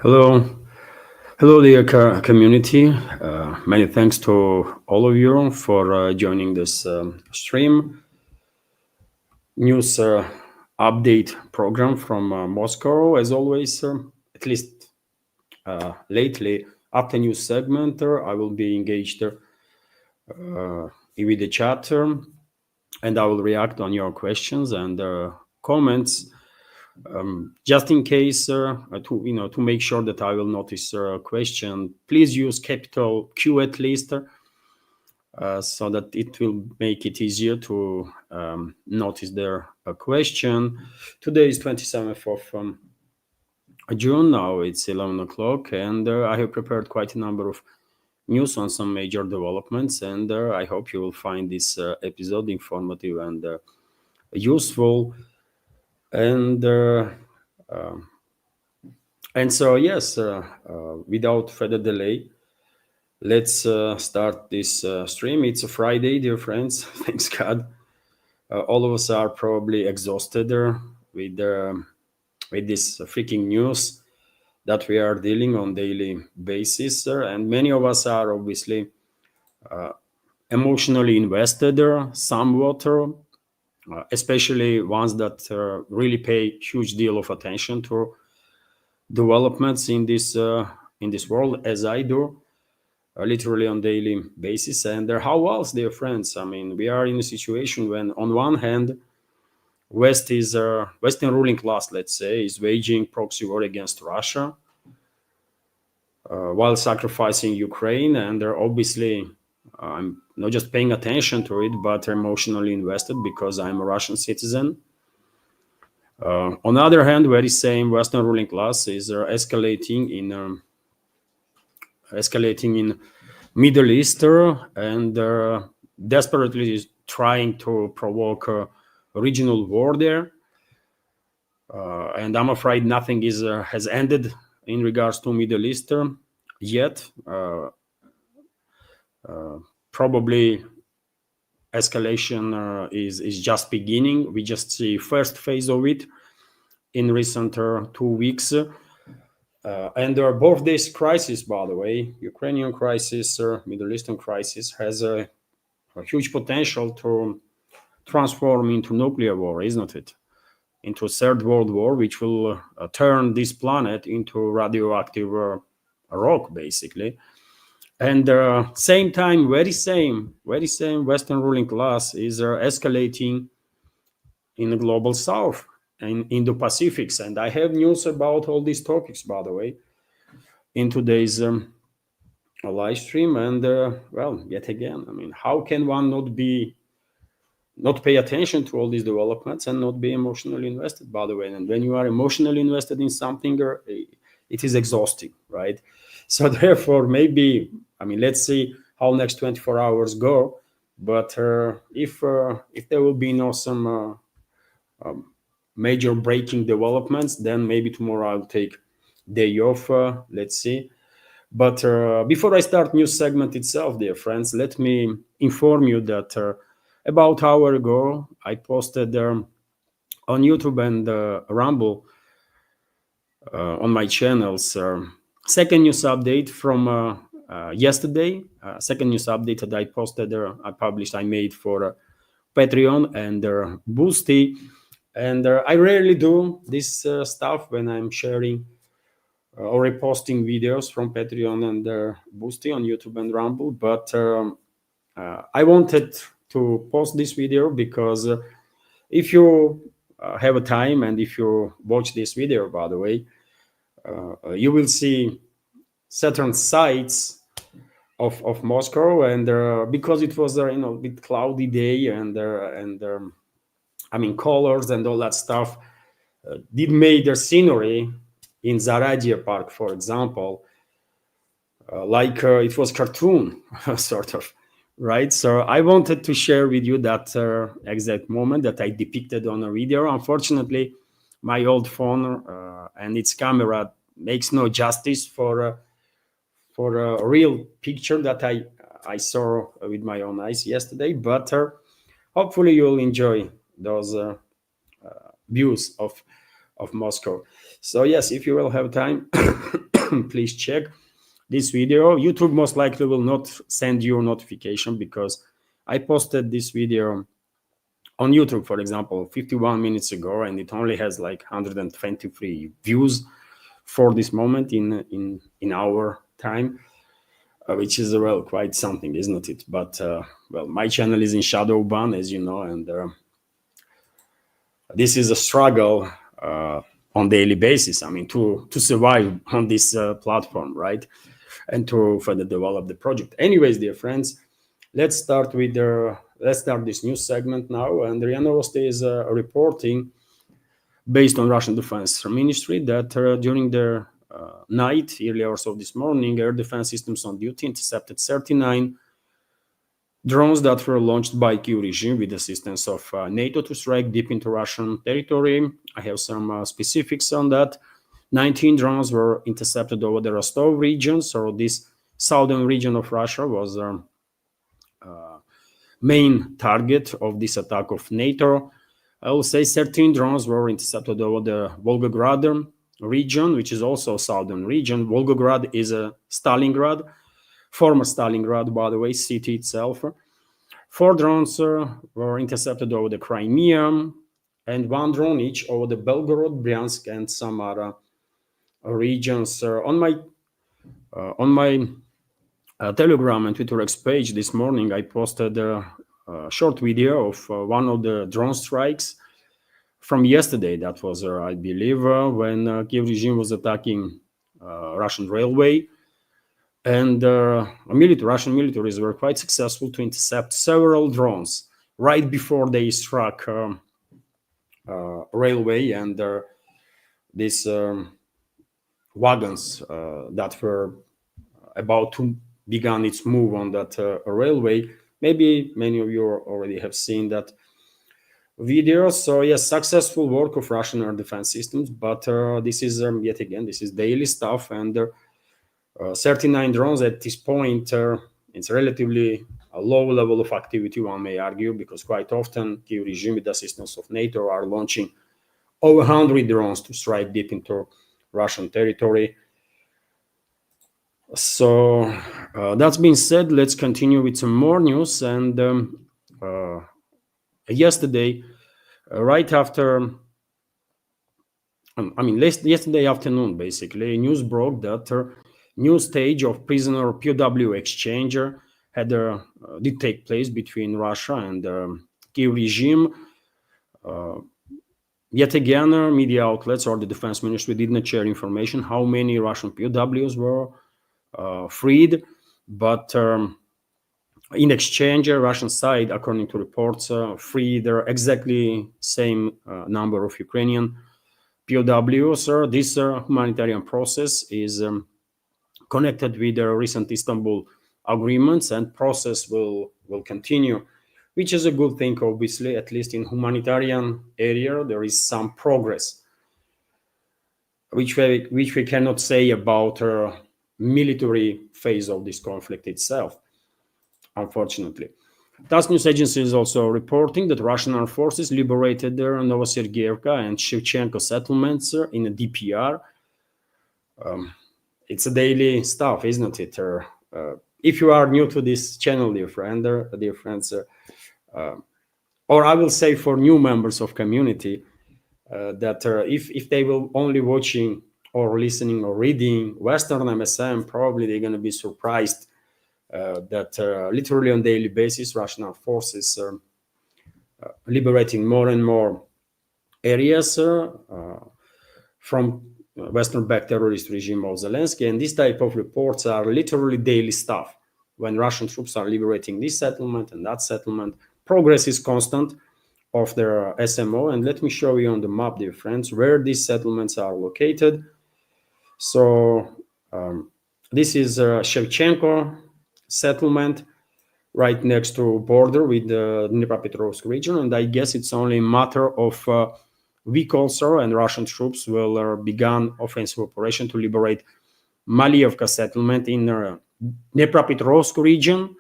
Hello, hello, dear community. Many thanks to all of you for joining this stream news update program from Moscow. As always, at least lately, after news segment, I will be engaged with the chat, and I will react on your questions and comments. Just in case, to make sure that I will notice a question, please use capital Q at least, so that it will make it easier to notice their question. Today is 27th of June. Now it's 11 o'clock, and I have prepared quite a number of news on some major developments, and I hope you will find this episode informative and useful. And so, yes, without further delay, let's start this stream. It's a Friday, dear friends. Thanks God. All of us are probably exhausted with this freaking news that we are dealing on daily basis, and many of us are obviously emotionally invested somewhat, especially ones that really pay huge deal of attention to developments in this world, as I do, literally on daily basis. And how else, dear friends? I mean, we are in a situation when, on one hand, Western ruling class, let's say, is waging proxy war against Russia, while sacrificing Ukraine, and they're obviously, I'm not just paying attention to it, but emotionally invested because I'm a Russian citizen. On the other hand, very same Western ruling class is escalating in Middle East, and desperately trying to provoke a regional war there. And I'm afraid nothing has ended in regards to Middle East yet. Probably escalation is just beginning. We just see first phase of it in recent 2 weeks. And both this crisis, by the way, Ukrainian crisis, Middle Eastern crisis, has a huge potential to transform into nuclear war, isn't it? Into a third world war, which will turn this planet into radioactive rock, basically. And same time, very same Western ruling class is escalating in the global South and in the Pacifics. And I have news about all these topics, by the way, in today's live stream. And well, yet again, I mean, how can one not pay attention to all these developments and not be emotionally invested, by the way? And when you are emotionally invested in something, it is exhausting, right? So therefore, maybe, I mean, let's see how next 24 hours go. But if there will be some major breaking developments, then maybe tomorrow I'll take day off. Let's see. But before I start news segment itself, dear friends, let me inform you that about an hour ago, I posted on YouTube and Rumble on my channels second news update from yesterday. Second news update that I posted, I made for Patreon and Boosty. And I rarely do this stuff when I'm sharing or reposting videos from Patreon and Boosty on YouTube and Rumble. But I wanted to post this video because if you have a time and if you watch this video, by the way, you will see certain sides of Moscow, and because it was a bit cloudy day and I mean colors and all that stuff did make the scenery in Zaradia Park, for example, like it was cartoon sort of, right? So I wanted to share with you that exact moment that I depicted on a video. Unfortunately, my old phone and its camera makes no justice for a real picture that I saw with my own eyes yesterday. But hopefully you'll enjoy those views of Moscow. So yes, if you will have time, please check this video. YouTube most likely will not send you a notification because I posted this video on YouTube, for example, 51 minutes ago, and it only has like 123 views for this moment in our time, which is well quite something, isn't it? But well, my channel is in shadow ban, as you know, and this is a struggle on daily basis. I mean, to survive on this platform, right, and to further develop the project. Anyways, dear friends, let's start this news segment now. And RIA Novosti is reporting, based on Russian Defense Ministry, that during the night, early hours of this morning, air defense systems on duty intercepted 39 drones that were launched by Kyiv regime with assistance of NATO to strike deep into Russian territory. I have some specifics on that. 19 drones were intercepted over the Rostov region, so this southern region of Russia was main target of this attack of NATO. I will say 13 drones were intercepted over the Volgograd region, which is also a southern region. Volgograd is a Stalingrad, former Stalingrad, by the way, city itself. 4 drones were intercepted over the Crimea, and 1 drone each over the Belgorod, Bryansk, and some other regions. On my Telegram and Twitter X page this morning, I posted a short video of one of the drone strikes from yesterday. That was, I believe, when Kyiv regime was attacking Russian railway. And Russian militaries were quite successful to intercept several drones right before they struck railway, and these wagons that were about to begin its move on that railway. Maybe many of you already have seen that video. So yes, successful work of Russian air defense systems, but this is yet again, this is daily stuff, and 39 drones at this point, it's relatively a low level of activity, one may argue, because quite often Kyiv regime with the assistance of NATO are launching over 100 drones to strike deep into Russian territory. So that's being said, let's continue with some more news. And yesterday, right after, yesterday afternoon, basically, news broke that new stage of prisoner POW exchange did take place between Russia and Kyiv regime. Yet again, media outlets or the defense ministry did not share information how many Russian POWs were freed, but in exchange, Russian side, according to reports, freed exactly same number of Ukrainian POWs. This humanitarian process is connected with the recent Istanbul agreements, and process will continue, which is a good thing, obviously. At least in humanitarian area, there is some progress, which we cannot say about military phase of this conflict itself, unfortunately. TASS news agency is also reporting that Russian armed forces liberated their Novosergeyevka and Shevchenko settlements in a DPR. It's a daily stuff, isn't it? If you are new to this channel, dear friends, or I will say for new members of community, that if they will only watching or listening or reading Western MSM, probably they're going to be surprised that literally on daily basis, Russian armed forces are liberating more and more areas from Western-backed terrorist regime of Zelensky. And this type of reports are literally daily stuff. When Russian troops are liberating this settlement and that settlement, progress is constant of their SMO. And let me show you on the map, dear friends, where these settlements are located. So this is Shevchenko settlement right next to border with the Dnipropetrovsk region. And I guess it's only a matter of week also, and Russian troops will begin offensive operation to liberate Malievka settlement in Dnipropetrovsk region.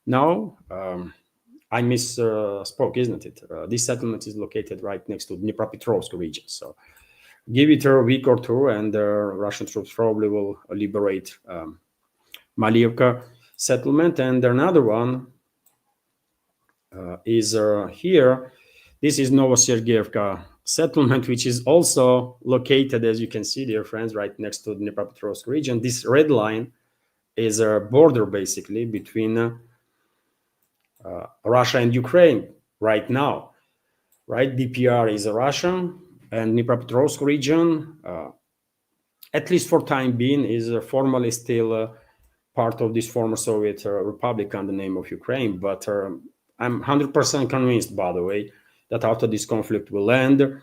Now, I misspoke, isn't it? This settlement is located right next to Dnipropetrovsk region. So Give it a week or two, and Russian troops probably will liberate Malievka settlement. And another one is here. This is Novosergeyevka settlement, which is also located, as you can see, dear friends, right next to the Dnipropetrovsk region. This red line is a border, basically, between Russia and Ukraine right now, right? DPR is Russian, and Dnipropetrovsk region, at least for time being, is formally still part of this former Soviet republic under the name of Ukraine. But I'm 100% convinced, by the way, that after this conflict will end,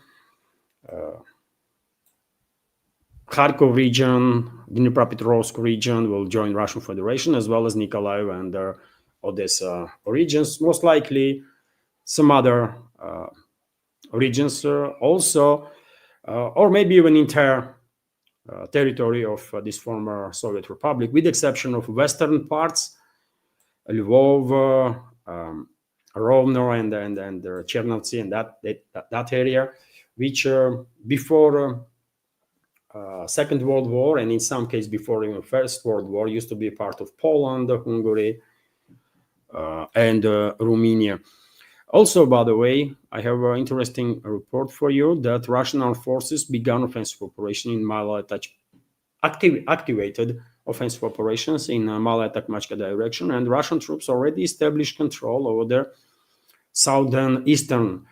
Kharkov region, Dnipropetrovsk region will join Russian Federation, as well as Nikolaev and Odessa regions. Most likely, some other regions also, or maybe even entire territory of this former Soviet republic, with the exception of western parts, Lvov, Rovno, and Chernovtsi, and that area, which before Second World War, and in some cases before even First World War, used to be part of Poland, Hungary, and Romania. Also, by the way, I have an interesting report for you that Russian armed forces began offensive operation in activated offensive operations in Malaya-Takmachka direction, and Russian troops already established control over the southern eastern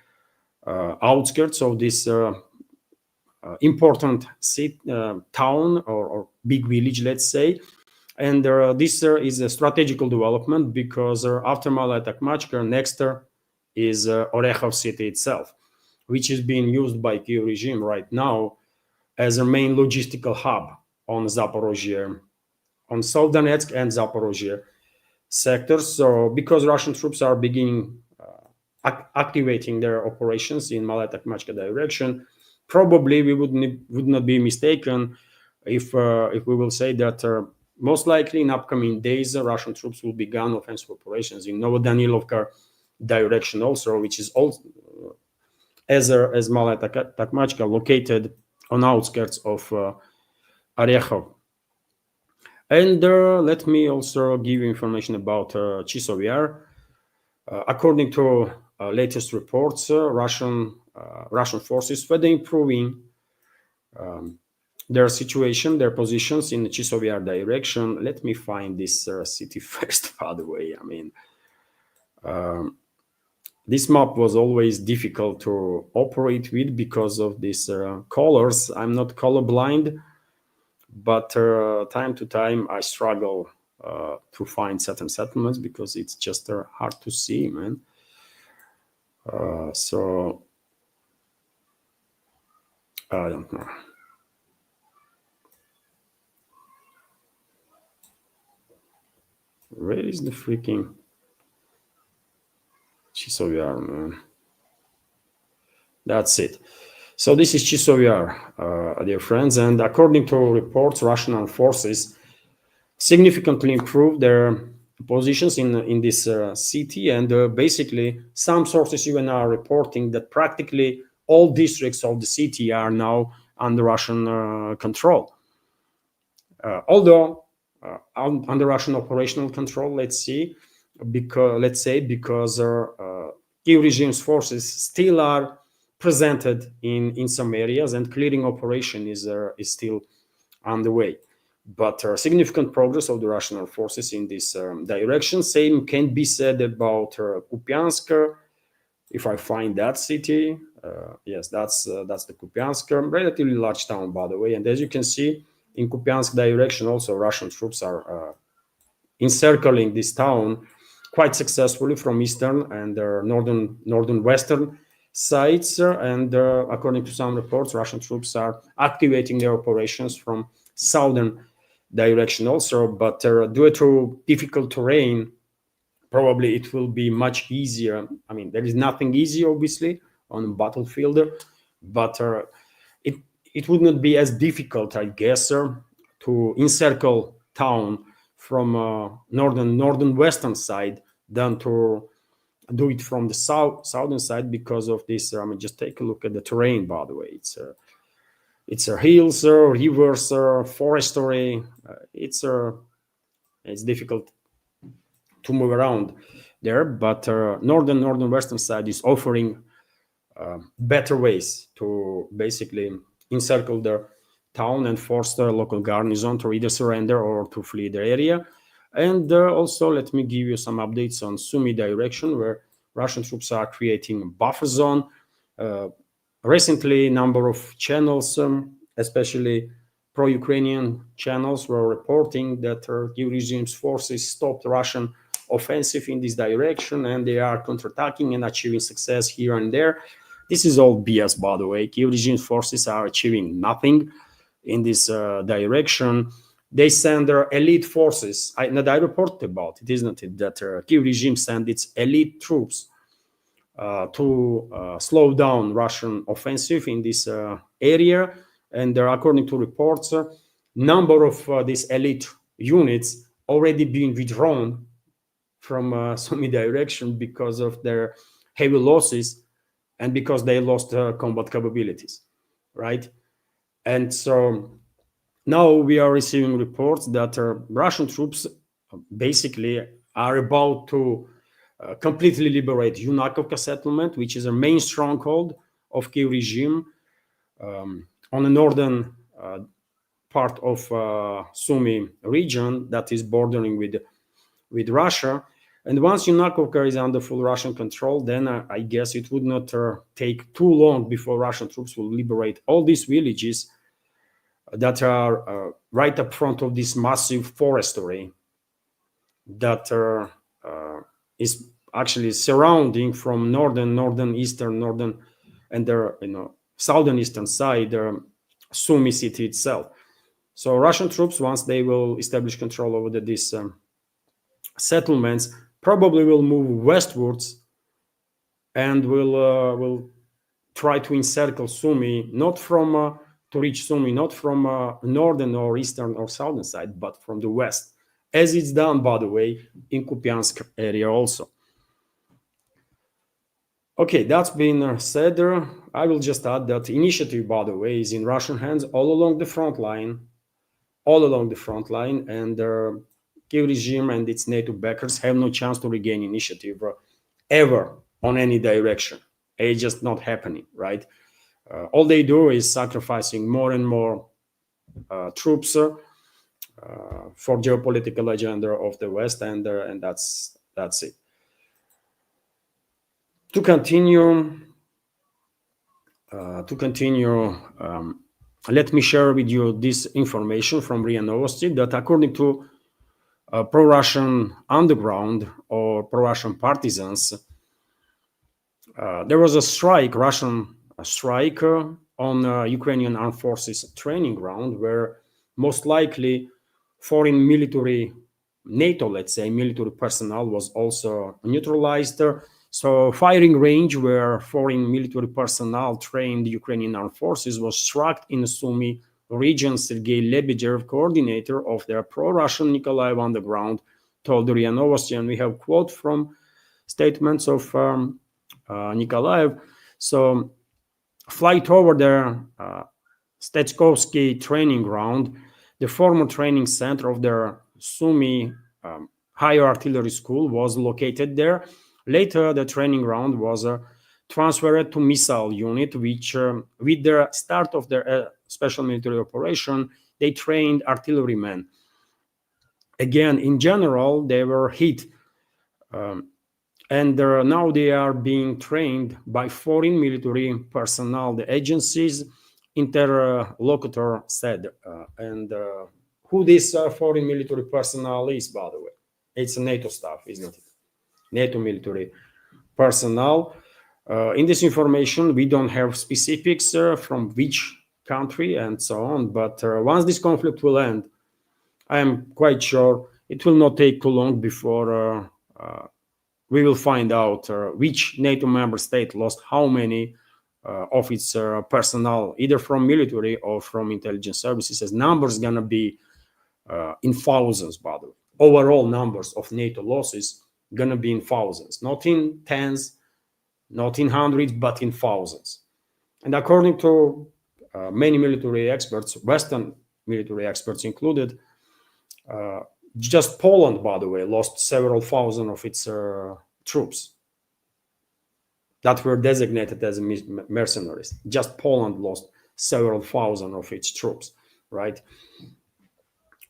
outskirts of this important town or big village, let's say. And this is a strategical development because after Malaya-Takmachka, next is Orekhov city itself, which is being used by Kyiv regime right now as a main logistical hub on Zaporozhye, on Donetsk and Zaporozhye sectors. So because Russian troops are beginning activating their operations in Malaya-Takmachka direction, probably we would not be mistaken if we will say that most likely in upcoming days Russian troops will begin offensive operations in Novodanilovka direction also, which is also as Malaya-Takmachka, located on outskirts of Orekhov. And let me also give you information about Chisov Yar. According to latest reports, Russian forces further improving their situation, their positions in the Chisov Yar direction. Let me find this city first, by the way. I mean, this map was always difficult to operate with because of these colors. I'm not colorblind, but time to time I struggle to find certain settlements because it's just hard to see, man. So I don't know. Where is the freaking Chisov Yar, man? That's it. So this is Chisov Yar, dear friends, and according to reports, Russian armed forces significantly improved their positions in this city, and basically some sources even are reporting that practically all districts of the city are now under Russian control. Although under Russian operational control, let's say because Kyiv regime's forces still are presented in some areas, and clearing operation is still underway. But significant progress of the Russian armed forces in this direction. Same can be said about Kupiansk. If I find that city, yes, that's the Kupiansk, relatively large town, by the way. And as you can see, in Kupiansk direction, also Russian troops are encircling this town quite successfully from eastern and northern western sides. And according to some reports, Russian troops are activating their operations from southern direction also. But due to difficult terrain, probably it will be much easier. I mean, there is nothing easy, obviously, on the battlefield, but it would not be as difficult, I guess, to encircle town from northern western side than to do it from the southern side because of this. I mean, just take a look at the terrain, by the way. It's It's hills, rivers, forestry. It's difficult to move around there, but northern western side is offering better ways to basically encircle the town and force the local garrison to either surrender or to flee the area. And also, let me give you some updates on Sumy direction, where Russian troops are creating a buffer zone. Recently, a number of channels, especially pro-Ukrainian channels, were reporting that Kyiv regime's forces stopped Russian offensive in this direction, and they are counterattacking and achieving success here and there. This is all BS, by the way. Kyiv regime's forces are achieving nothing in this direction. They send their elite forces. I reported about it, isn't it? That Kyiv regime sent its elite troops to slow down Russian offensive in this area. And according to reports, number of these elite units already being withdrawn from Sumy direction because of their heavy losses and because they lost combat capabilities, right? And so now we are receiving reports that Russian troops basically are about to completely liberate Yunakovka settlement, which is a main stronghold of Kyiv regime on the northern part of Sumy region that is bordering with Russia. And once Yunakovka is under full Russian control, then I guess it would not take too long before Russian troops will liberate all these villages that are right up front of this massive forestry that is actually surrounding from northern, eastern, and the southern eastern side Sumy city itself. So Russian troops, once they will establish control over these settlements, probably will move westwards and will try to encircle Sumy, not from to reach Sumy, not from northern or eastern or southern side, but from the west, as it's done, by the way, in Kupiansk area also. Okay, that's been said. I will just add that initiative, by the way, is in Russian hands all along the front line, and the Kyiv regime and its NATO backers have no chance to regain initiative ever on any direction. It's just not happening, right? All they do is sacrificing more and more troops for geopolitical agenda of the West, and that's it. To continue, let me share with you this information from RIA Novosti that according to pro-Russian underground or pro-Russian partisans, there was a strike, Russian strike on Ukrainian armed forces training ground, where most likely foreign military, NATO, let's say, military personnel was also neutralized. So firing range where foreign military personnel trained Ukrainian armed forces was struck in Sumy region. Sergei Lebedev, coordinator of their pro-Russian Nikolaev underground, told RIA Novosti, and we have quote from statements of Nikolaev. So flight over the Stechkovsky training ground, the former training center of their Sumy higher artillery school was located there. Later, the training ground was transferred to missile unit, which with the start of their special military operation, they trained artillerymen. Again, in general, they were hit. And now they are being trained by foreign military personnel, the agency's interlocutor said. And who this foreign military personnel is, by the way? It's a NATO staff, isn't it? NATO military personnel. In this information, we don't have specifics from which country and so on. But once this conflict will end, I am quite sure it will not take too long before we will find out which NATO member state lost how many of its personnel, either from military or from intelligence services, as numbers gonna be in thousands, by the way. Overall numbers of NATO losses gonna be in thousands, not in tens, not in hundreds, but in thousands. And according to many military experts, Western military experts included, just Poland, by the way, lost several thousand of its troops that were designated as mercenaries. Just Poland lost several thousand of its troops, right?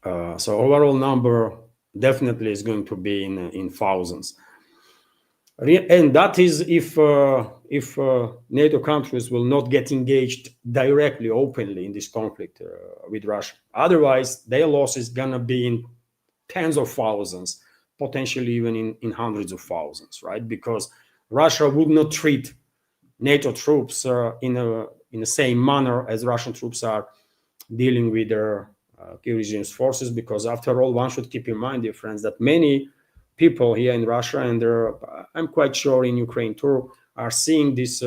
So overall number definitely is going to be in thousands. And that is if NATO countries will not get engaged directly, openly in this conflict with Russia. Otherwise, their loss is gonna be in tens of thousands, potentially even in hundreds of thousands, right? Because Russia would not treat NATO troops in the same manner as Russian troops are dealing with their Kiev regime's forces. Because after all, one should keep in mind, dear friends, that many people here in Russia, and I'm quite sure in Ukraine too, are seeing this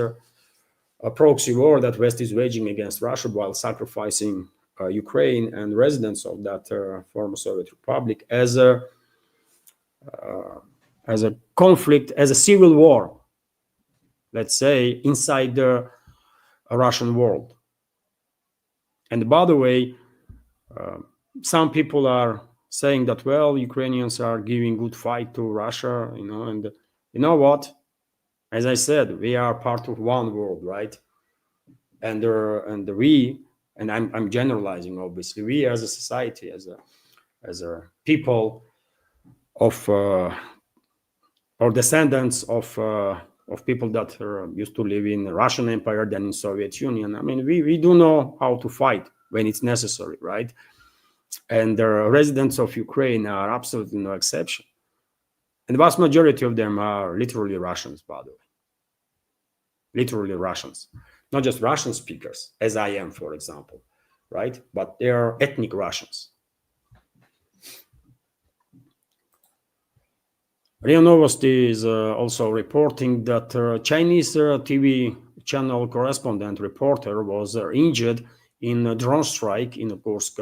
proxy war that West is waging against Russia while sacrificing Ukraine and residents of that former Soviet Republic as a conflict, as a civil war, let's say, inside the Russian world. And by the way, some people are saying that, well, Ukrainians are giving good fight to Russia, and you know what? As I said, we are part of one world, right? And I'm generalizing, obviously, we as a society, as a people of or descendants of people that used to live in the Russian Empire, then in Soviet Union. I mean, we do know how to fight when it's necessary, right? And the residents of Ukraine are absolutely no exception. And the vast majority of them are literally Russians, by the way. Literally Russians. Not just Russian speakers, as I am, for example, right? But they are ethnic Russians. RIA Novosti is also reporting that Chinese TV channel correspondent reporter was injured in a drone strike in the Kursk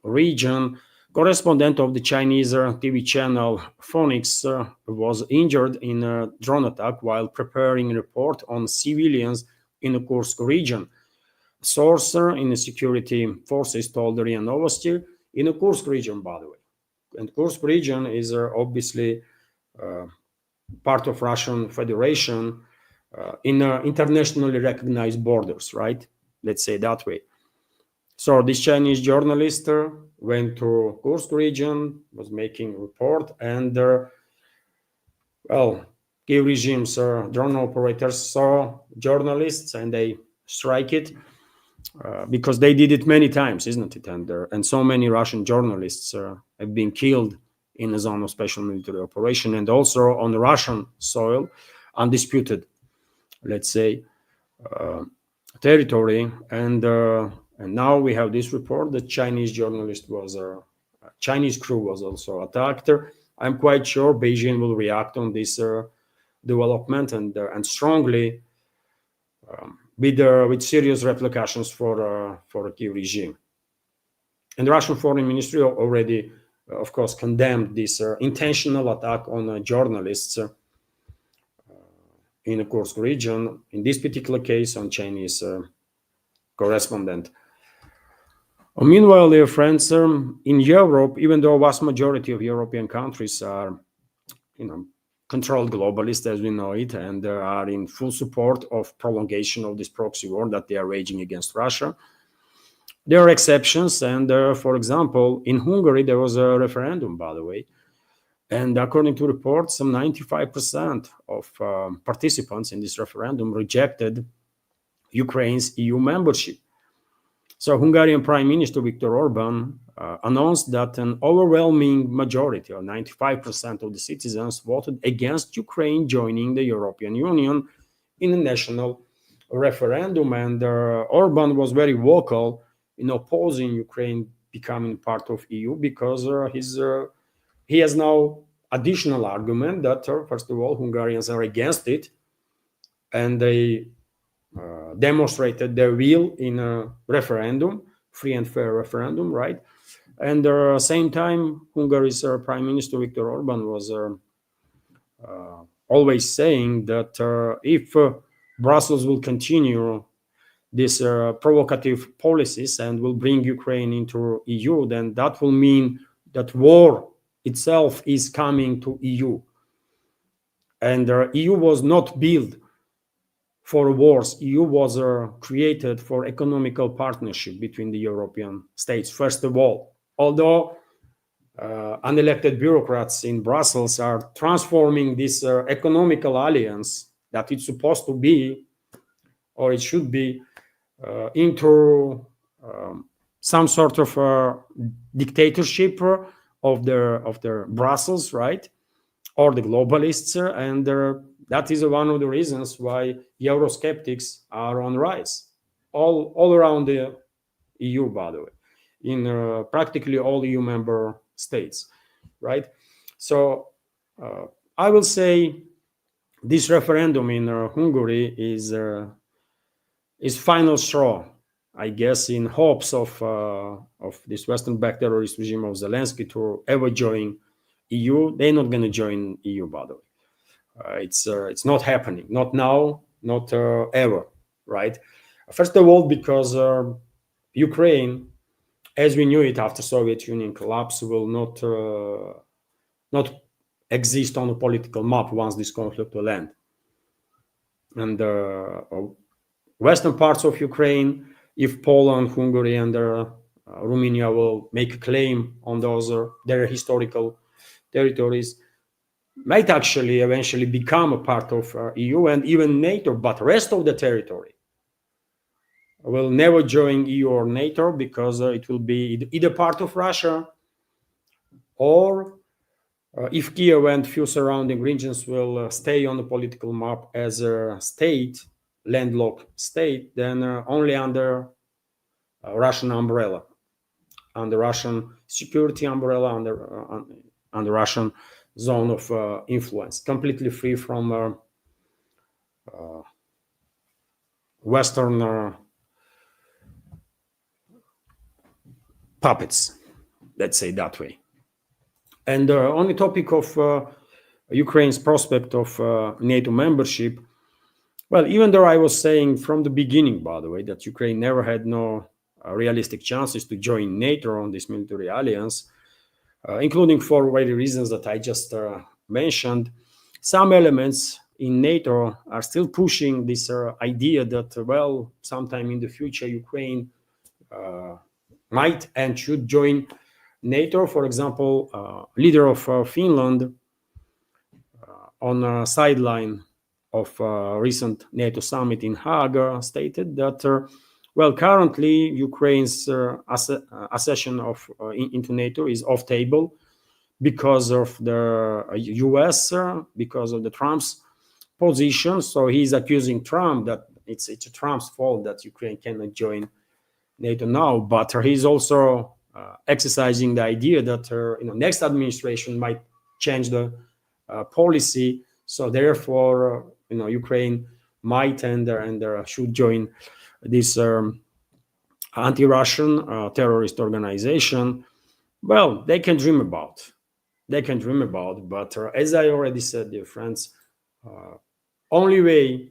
region. Correspondent of the Chinese TV channel Phoenix was injured in a drone attack while preparing a report on civilians in the Kursk region. A source in the security forces told RIA Novosti in the Kursk region, by the way. And Kursk region is obviously part of Russian Federation in internationally recognized borders, right? Let's say that way. So this Chinese journalist went to Kursk region, was making a report, and Kiev regime's drone operators saw journalists and they strike it because they did it many times, isn't it? And so many Russian journalists have been killed in a zone of special military operation, and also on the Russian soil, undisputed, let's say, territory. And now we have this report that Chinese journalist was Chinese crew was also attacked. I'm quite sure Beijing will react on this development and strongly with serious repercussions for the Kiev regime. And the Russian Foreign Ministry already, of course, condemned this intentional attack on journalists in the Kursk region, in this particular case on Chinese correspondent. Meanwhile, dear friends, in Europe, even though vast majority of European countries are, controlled globalists as we know it, and are in full support of prolongation of this proxy war that they are waging against Russia, there are exceptions. And for example, in Hungary, there was a referendum, by the way, and according to reports, some 95% of participants in this referendum rejected Ukraine's EU membership. So Hungarian Prime Minister Viktor Orban announced that an overwhelming majority, or 95% of the citizens, voted against Ukraine joining the European Union in a national referendum. And Orban was very vocal in opposing Ukraine becoming part of EU because he has now additional argument that, first of all, Hungarians are against it, and they demonstrated their will in a referendum, free and fair referendum, right? And at the same time, Hungary's Prime Minister Viktor Orban was always saying that if Brussels will continue these provocative policies and will bring Ukraine into EU, then that will mean that war itself is coming to EU. And EU was not built for wars. EU was created for economical partnership between the European states, first of all. Although unelected bureaucrats in Brussels are transforming this economical alliance that it's supposed to be, or it should be, into some sort of dictatorship of the Brussels, right, or the globalists, and that is one of the reasons why Eurosceptics are on rise all around the EU, by the way, in practically all EU member states, right? So I will say this referendum in Hungary is final straw, I guess, in hopes of this Western-backed terrorist regime of Zelensky to ever join EU. They're not going to join EU, by the way. It's not happening, not now, not ever, right? First of all, because Ukraine, as we knew it after Soviet Union collapse, will not exist on the political map once this conflict will end. And western parts of Ukraine, if Poland, Hungary, and Romania will make a claim on those their historical territories, might actually eventually become a part of EU and even NATO, but rest of the territory will never join EU or NATO because it will be either part of Russia or if Kiev and few surrounding regions will stay on the political map as a state, landlocked state, then only under Russian umbrella, under Russian security umbrella, under Russian zone of influence, completely free from Western puppets, let's say that way. And on the topic of Ukraine's prospect of NATO membership, well, even though I was saying from the beginning, by the way, that Ukraine never had no realistic chances to join NATO on this military alliance, including for very reasons that I just mentioned, some elements in NATO are still pushing this idea that, well, sometime in the future, Ukraine might and should join NATO. For example, leader of Finland on a sideline of a recent NATO summit in Hague stated that, well, currently Ukraine's accession into NATO is off table because of the US, because of the Trump's position. So he's accusing Trump that it's Trump's fault that Ukraine cannot join NATO now. But he's also exercising the idea that next administration might change the policy. So therefore, Ukraine might and should join this anti-Russian terrorist organization. Well, they can dream about. But as I already said, dear friends, only way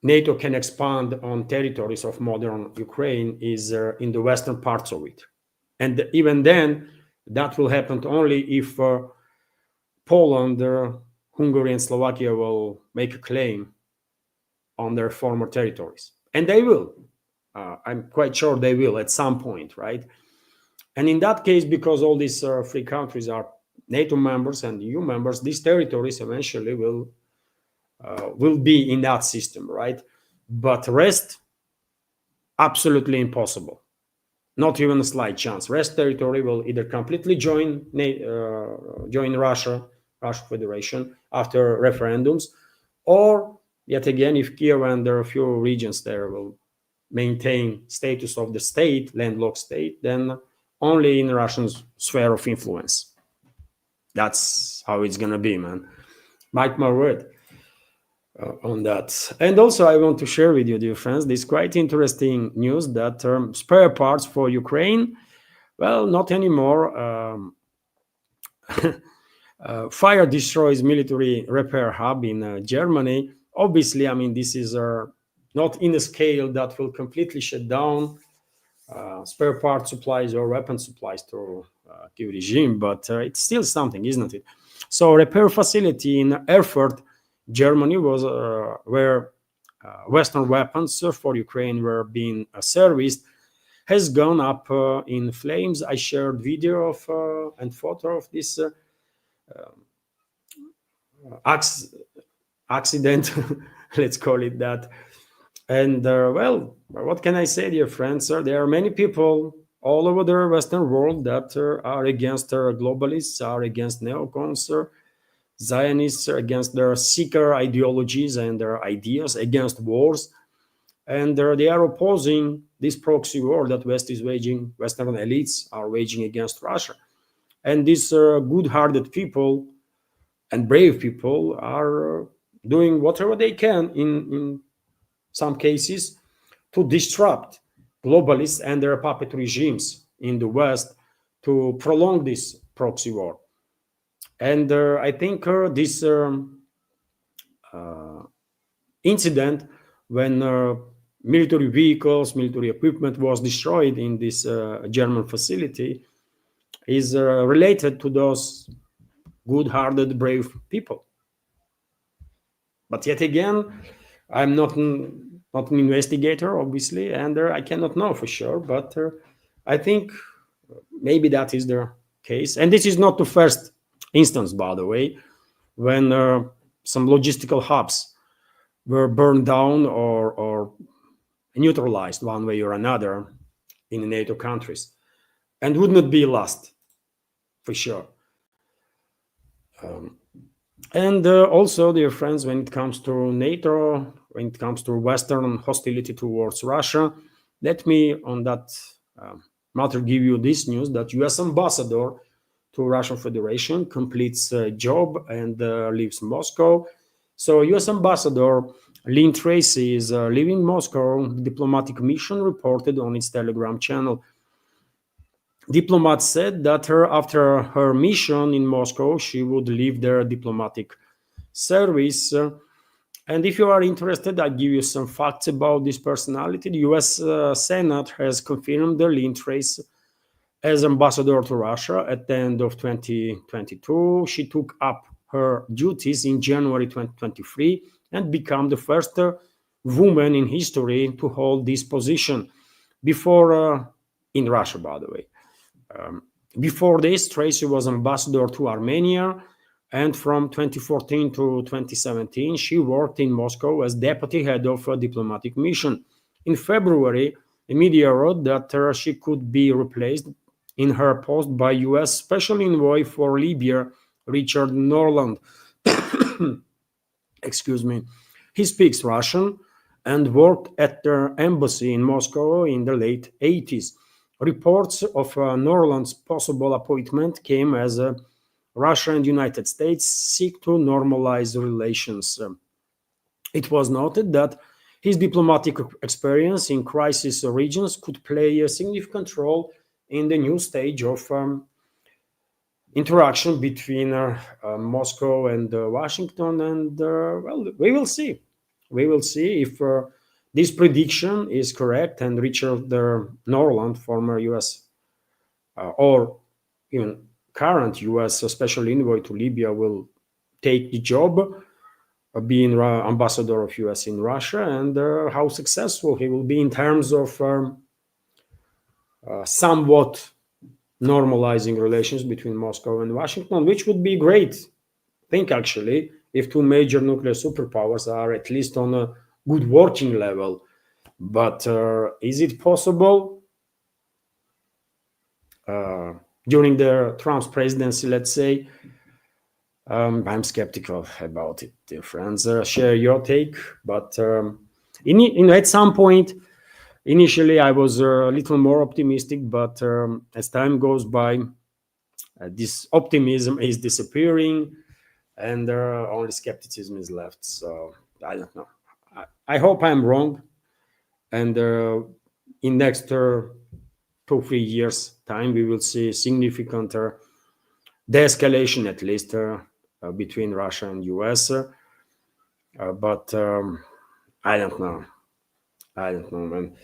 NATO can expand on territories of modern Ukraine is in the western parts of it. And even then, that will happen only if Poland, Hungary, and Slovakia will make a claim on their former territories. And they will. I'm quite sure they will at some point, right? And in that case, because all these three countries are NATO members and EU members, these territories eventually will be in that system, right? But rest, absolutely impossible. Not even a slight chance. Rest territory will either completely join Russia Federation after referendums, or yet again, if Kiev and there are a few regions there will maintain status of the state, landlocked state, then only in Russian sphere of influence. That's how it's gonna be, man. Mark my word on that. And also, I want to share with you, dear friends, this quite interesting news that spare parts for Ukraine, well, not anymore. Fire destroys military repair hub in Germany. Obviously, I mean, this is not in a scale that will completely shut down spare part supplies or weapon supplies to the regime, but it's still something, isn't it? So repair facility in Erfurt, Germany, was where Western weapons for Ukraine were being serviced, has gone up in flames. I shared video of and photo of this accident, let's call it that. And well, what can I say, dear friends? There are many people all over the Western world that are against globalists, are against neocons, Zionists, against their seeker ideologies and their ideas, against wars. And they are opposing this proxy war that West is waging, Western elites are waging against Russia. And these good-hearted people and brave people are doing whatever they can in some cases to disrupt globalists and their puppet regimes in the West to prolong this proxy war. And I think this incident when military vehicles, military equipment was destroyed in this German facility is related to those good-hearted, brave people. But yet again, I'm not an investigator, obviously, and I cannot know for sure. But I think maybe that is the case. And this is not the first instance, by the way, when some logistical hubs were burned down or neutralized one way or another in the NATO countries, and would not be last for sure. And also, dear friends, when it comes to NATO, when it comes to Western hostility towards Russia, let me, on that matter, give you this news that U.S. ambassador to Russian Federation completes a job and leaves Moscow. So U.S. ambassador Lynn Tracy is leaving Moscow. The diplomatic mission reported on its Telegram channel. Diplomat said that after her mission in Moscow, she would leave their diplomatic service. And if you are interested, I'll give you some facts about this personality. The US Senate has confirmed Lynn Tracy as ambassador to Russia at the end of 2022. She took up her duties in January 2023 and became the first woman in history to hold this position before in Russia, by the way. Before this, Tracy was ambassador to Armenia, and from 2014 to 2017, she worked in Moscow as deputy head of a diplomatic mission. In February, the media wrote that she could be replaced in her post by U.S. Special Envoy for Libya, Richard Norland. Excuse me. He speaks Russian and worked at their embassy in Moscow in the late 80s. Reports of Norland's possible appointment came as Russia and United States seek to normalize relations. It was noted that his diplomatic experience in crisis regions could play a significant role in the new stage of interaction between Moscow and Washington. And well, we will see. We will see if this prediction is correct and Richard Norland, former U.S. Or even current U.S. Special Envoy to Libya, will take the job of being ambassador of U.S. in Russia, and how successful he will be in terms of somewhat normalizing relations between Moscow and Washington, which would be great. I think actually, if two major nuclear superpowers are at least on a good working level. But is it possible during the Trump's presidency, let's say? I'm skeptical about it, dear friends. Share your take. But at some point, initially, I was a little more optimistic, but as time goes by, this optimism is disappearing, and only skepticism is left. So I don't know. I hope I'm wrong, and in next 2-3 years' time, we will see significant de-escalation, at least between Russia and US. But I don't know. I don't know, man.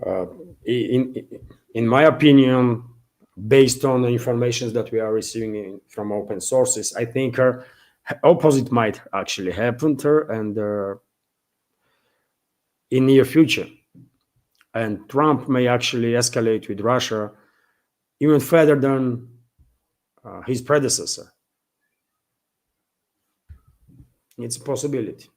Uh, in in my opinion, based on the information that we are receiving from open sources, I think opposite might actually happen there, and in near future. And Trump may actually escalate with Russia even further than his predecessor. It's a possibility.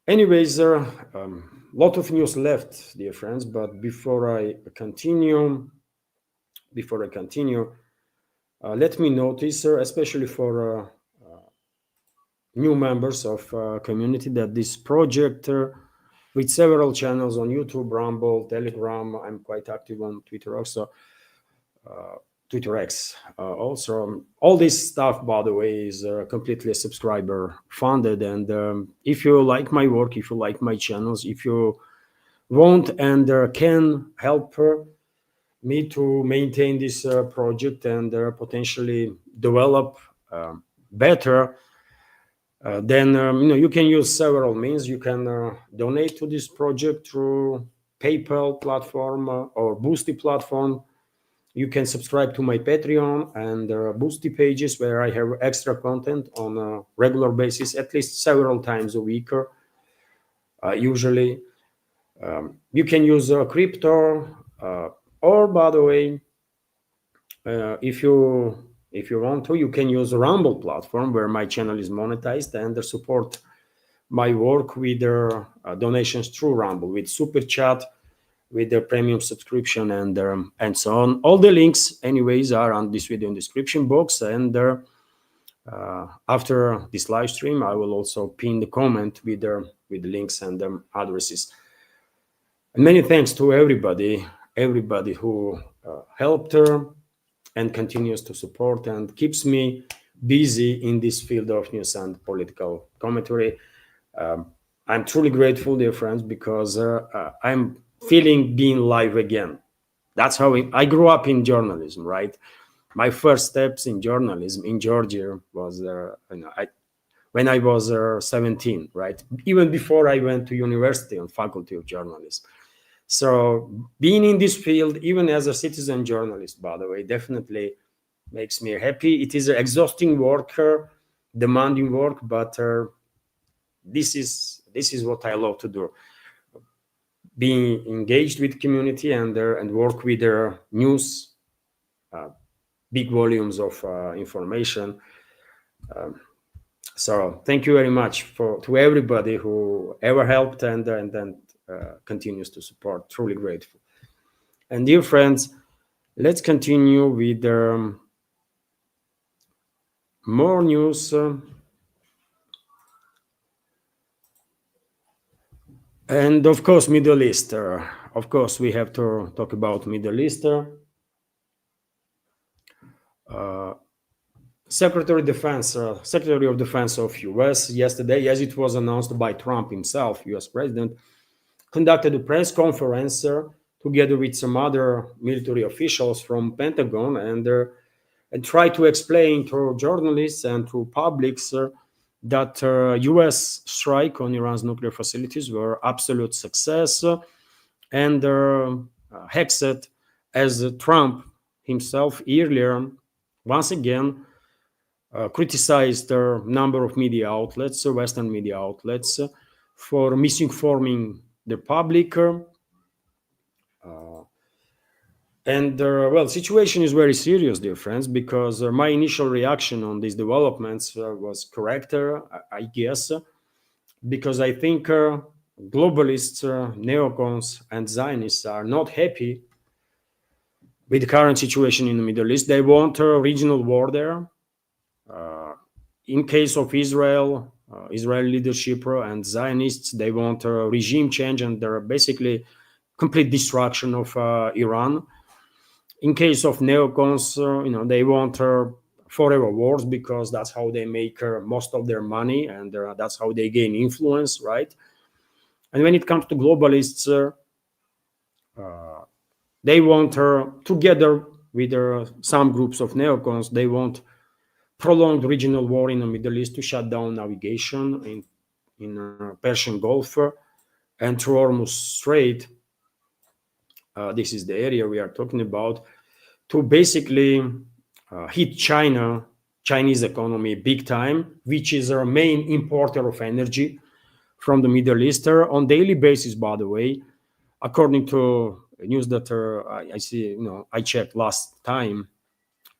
Anyways, lot of news left, dear friends. But before I continue, let me notice, especially for new members of community, that this project, with several channels on YouTube, Rumble, Telegram, I'm quite active on Twitter also, Twitter X. Also, all this stuff, by the way, is completely subscriber funded. And if you like my work, if you like my channels, if you want and can help me to maintain this project and potentially develop better, then you can use several means. You can donate to this project through PayPal platform or Boosty platform. You can subscribe to my Patreon and Boosty pages, where I have extra content on a regular basis, at least several times a week. Usually, you can use crypto, or, by the way, if you want to, you can use a Rumble platform, where my channel is monetized, and support my work with donations through Rumble, with super chat, with the premium subscription, and so on. All the links, anyways, are on this video in description box. And after this live stream, I will also pin the comment with the links and addresses. And many thanks to everybody who helped her and continues to support and keeps me busy in this field of news and political commentary. I'm truly grateful, dear friends, because I'm feeling being live again. That's how I grew up in journalism, right? My first steps in journalism in Georgia was when I was 17, right? Even before I went to university on faculty of journalism. So being in this field, even as a citizen journalist, by the way, definitely makes me happy. It is an exhausting work, demanding work, but this is what I love to do. Being engaged with community and work with their news, big volumes of information. So thank you very much to everybody who ever helped and continues to support. Truly grateful. And dear friends, let's continue with more news. And of course, Middle East. Of course, we have to talk about Middle East. Secretary of Defense of U.S. yesterday, as it was announced by Trump himself, U.S. President, conducted a press conference together with some other military officials from Pentagon, and tried to explain to journalists and to publics that U.S. strike on Iran's nuclear facilities were absolute success, and hexed, as Trump himself earlier once again criticized a number of media outlets, Western media outlets, for misinforming the public. And well, situation is very serious, dear friends, because my initial reaction on these developments was correct, I guess, because I think globalists, neocons, and Zionists are not happy with the current situation in the Middle East. They want a regional war there. In case of Israel, Israeli leadership and Zionists, they want a regime change, and they're basically complete destruction of Iran. In case of neocons, they want forever wars, because that's how they make most of their money, and that's how they gain influence, right? And when it comes to globalists, they want, together with some groups of neocons, they want prolonged regional war in the Middle East to shut down navigation in Persian Gulf and through Hormuz Strait. This is the area we are talking about, to basically hit Chinese economy big time, which is our main importer of energy from the Middle East on daily basis, by the way. According to news that I see, I checked last time,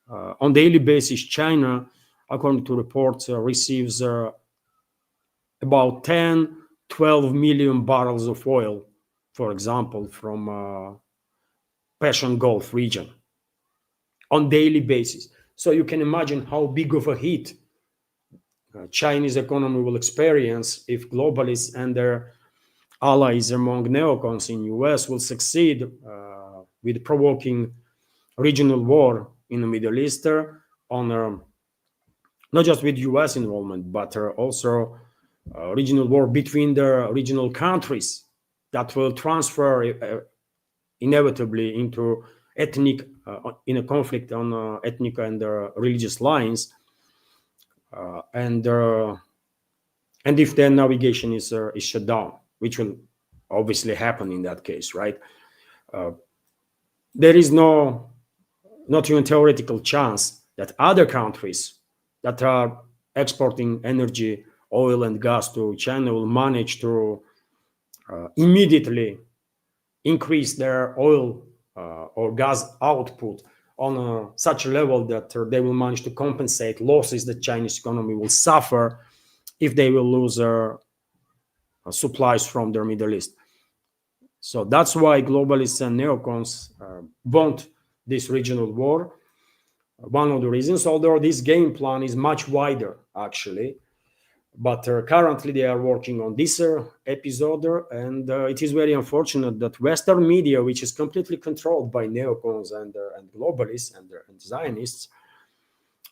on daily basis, China, according to reports, receives about 10, 12 million barrels of oil, for example, from Persian Gulf region on daily basis. So you can imagine how big of a hit Chinese economy will experience if globalists and their allies among neocons in US will succeed with provoking regional war in the Middle East on not just with US involvement, but also regional war between the regional countries that will transfer inevitably into ethnic in a conflict on ethnic and religious lines, and if their navigation is shut down, which will obviously happen in that case, right? There is not even theoretical chance that other countries that are exporting energy, oil and gas to China will manage to immediately increase their oil or gas output on such a level that they will manage to compensate losses the Chinese economy will suffer if they will lose supplies from their Middle East. So that's why globalists and neocons want this regional war. One of the reasons, although this game plan is much wider, actually. But currently they are working on this episode, and it is very unfortunate that Western media, which is completely controlled by neocons and globalists and Zionists,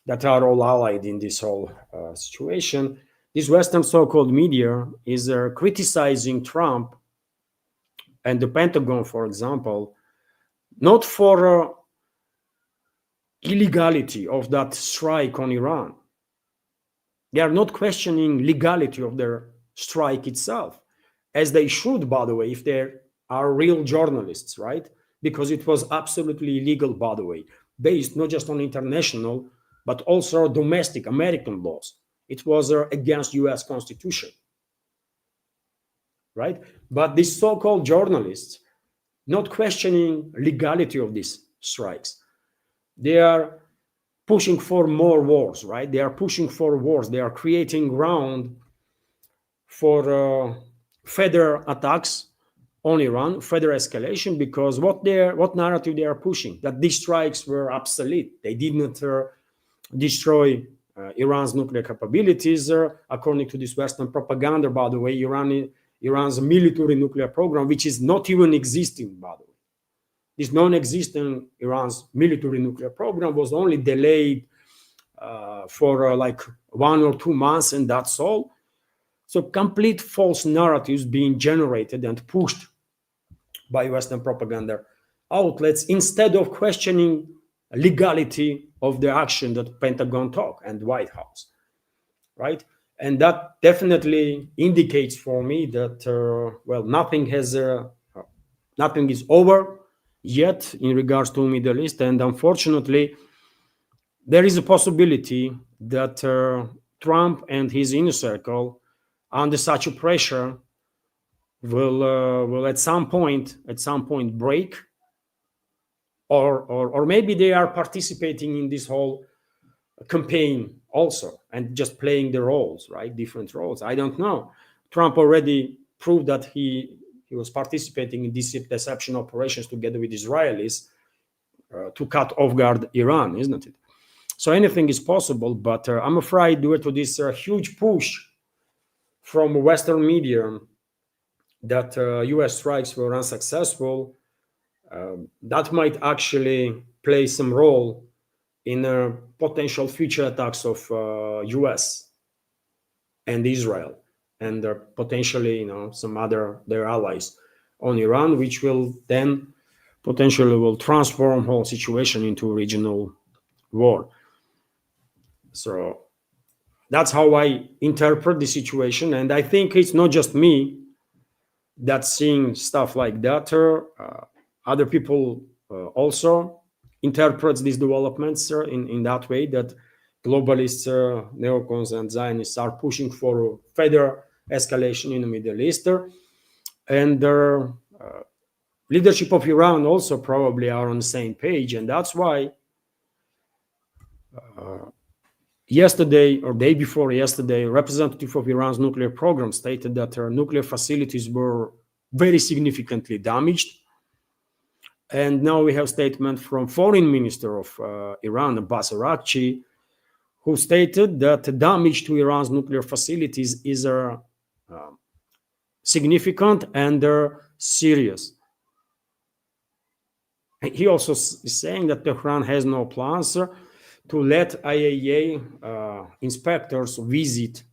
that are all allied in this whole situation, this Western so-called media is criticizing Trump and the Pentagon, for example, not for illegality of that strike on Iran. They are not questioning legality of their strike itself, as they should, by the way, if they are real journalists, right? Because it was absolutely illegal, by the way, based not just on international, but also domestic American laws. It was against US Constitution, right? But these so-called journalists, not questioning legality of these strikes, they are pushing for more wars, right? They are pushing for wars. They are creating ground for further attacks on Iran, further escalation, because what narrative they are pushing? That these strikes were obsolete. They did not destroy Iran's nuclear capabilities. According to this Western propaganda, by the way, Iran's military nuclear program, which is not even existing, by the way. This non-existent Iran's military nuclear program was only delayed for like 1 or 2 months, and that's all. So complete false narratives being generated and pushed by Western propaganda outlets instead of questioning legality of the action that Pentagon took and White House, right? And that definitely indicates for me that nothing is over yet in regards to Middle East, and unfortunately, there is a possibility that Trump and his inner circle, under such a pressure, will at some point break, or maybe they are participating in this whole campaign also and just playing the roles, right? Different roles. I don't know. Trump already proved that he was participating in these deception operations together with Israelis to cut off guard Iran, isn't it? So anything is possible, but I'm afraid due to this huge push from Western media that US strikes were unsuccessful, that might actually play some role in potential future attacks of US and Israel, and potentially, some other their allies on Iran, which will then potentially will transform whole situation into regional war. So that's how I interpret the situation, and I think it's not just me that's seeing stuff like that. Other people also interprets these developments in that way, that globalists, neocons, and Zionists are pushing for further escalation in the Middle East, and the leadership of Iran also probably are on the same page, and that's why yesterday or day before yesterday, a representative of Iran's nuclear program stated that their nuclear facilities were very significantly damaged. And now we have statement from Foreign Minister of Iran, Abbas Araghchi, who stated that the damage to Iran's nuclear facilities is significant and serious. He also is saying that Tehran has no plans to let IAEA inspectors visit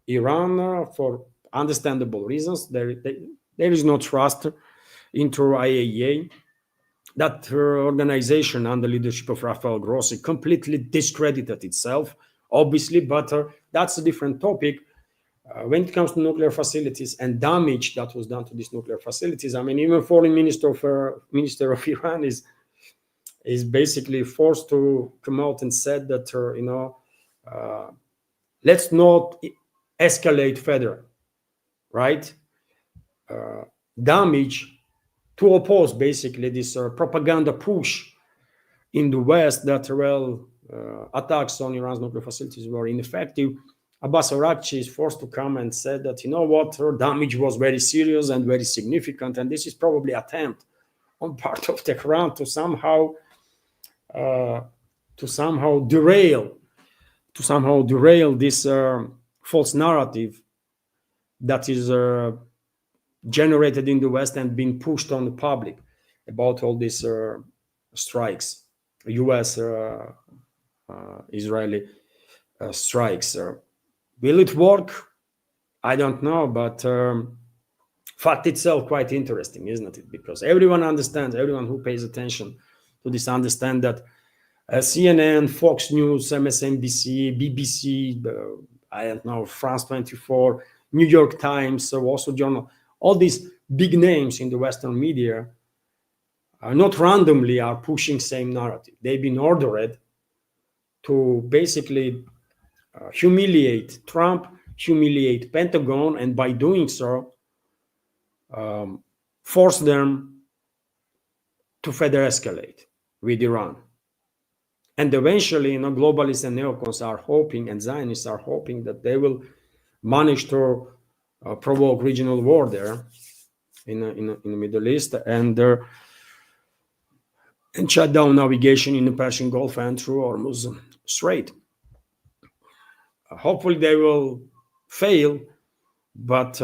Iran for understandable reasons. There is no trust into IAEA. That organization under leadership of Rafael Grossi completely discredited itself, obviously, but that's a different topic. When it comes to nuclear facilities and damage that was done to these nuclear facilities, I mean, even Foreign Minister of Iran is basically forced to come out and said that let's not escalate further, right? Damage to oppose basically this propaganda push in the West that attacks on Iran's nuclear facilities were ineffective. Abbas Araghchi is forced to come and said that, you know what, damage was very serious and very significant, and this is probably an attempt on part of Tehran to somehow derail this false narrative that is generated in the West and being pushed on the public about all these strikes, U.S. Israeli strikes. Will it work? I don't know, but fact itself quite interesting, isn't it? Because everyone understands, everyone who pays attention to this understand that CNN, Fox News, MSNBC, BBC, I don't know, France 24, New York Times, Wall Street Journal, all these big names in the Western media not randomly are pushing same narrative. They've been ordered to basically humiliate Trump, humiliate Pentagon, and by doing so, force them to further escalate with Iran. And eventually, globalists and neocons are hoping, and Zionists are hoping, that they will manage to provoke regional war there in the Middle East and shut down navigation in the Persian Gulf and through Hormuz Strait. Hopefully they will fail, but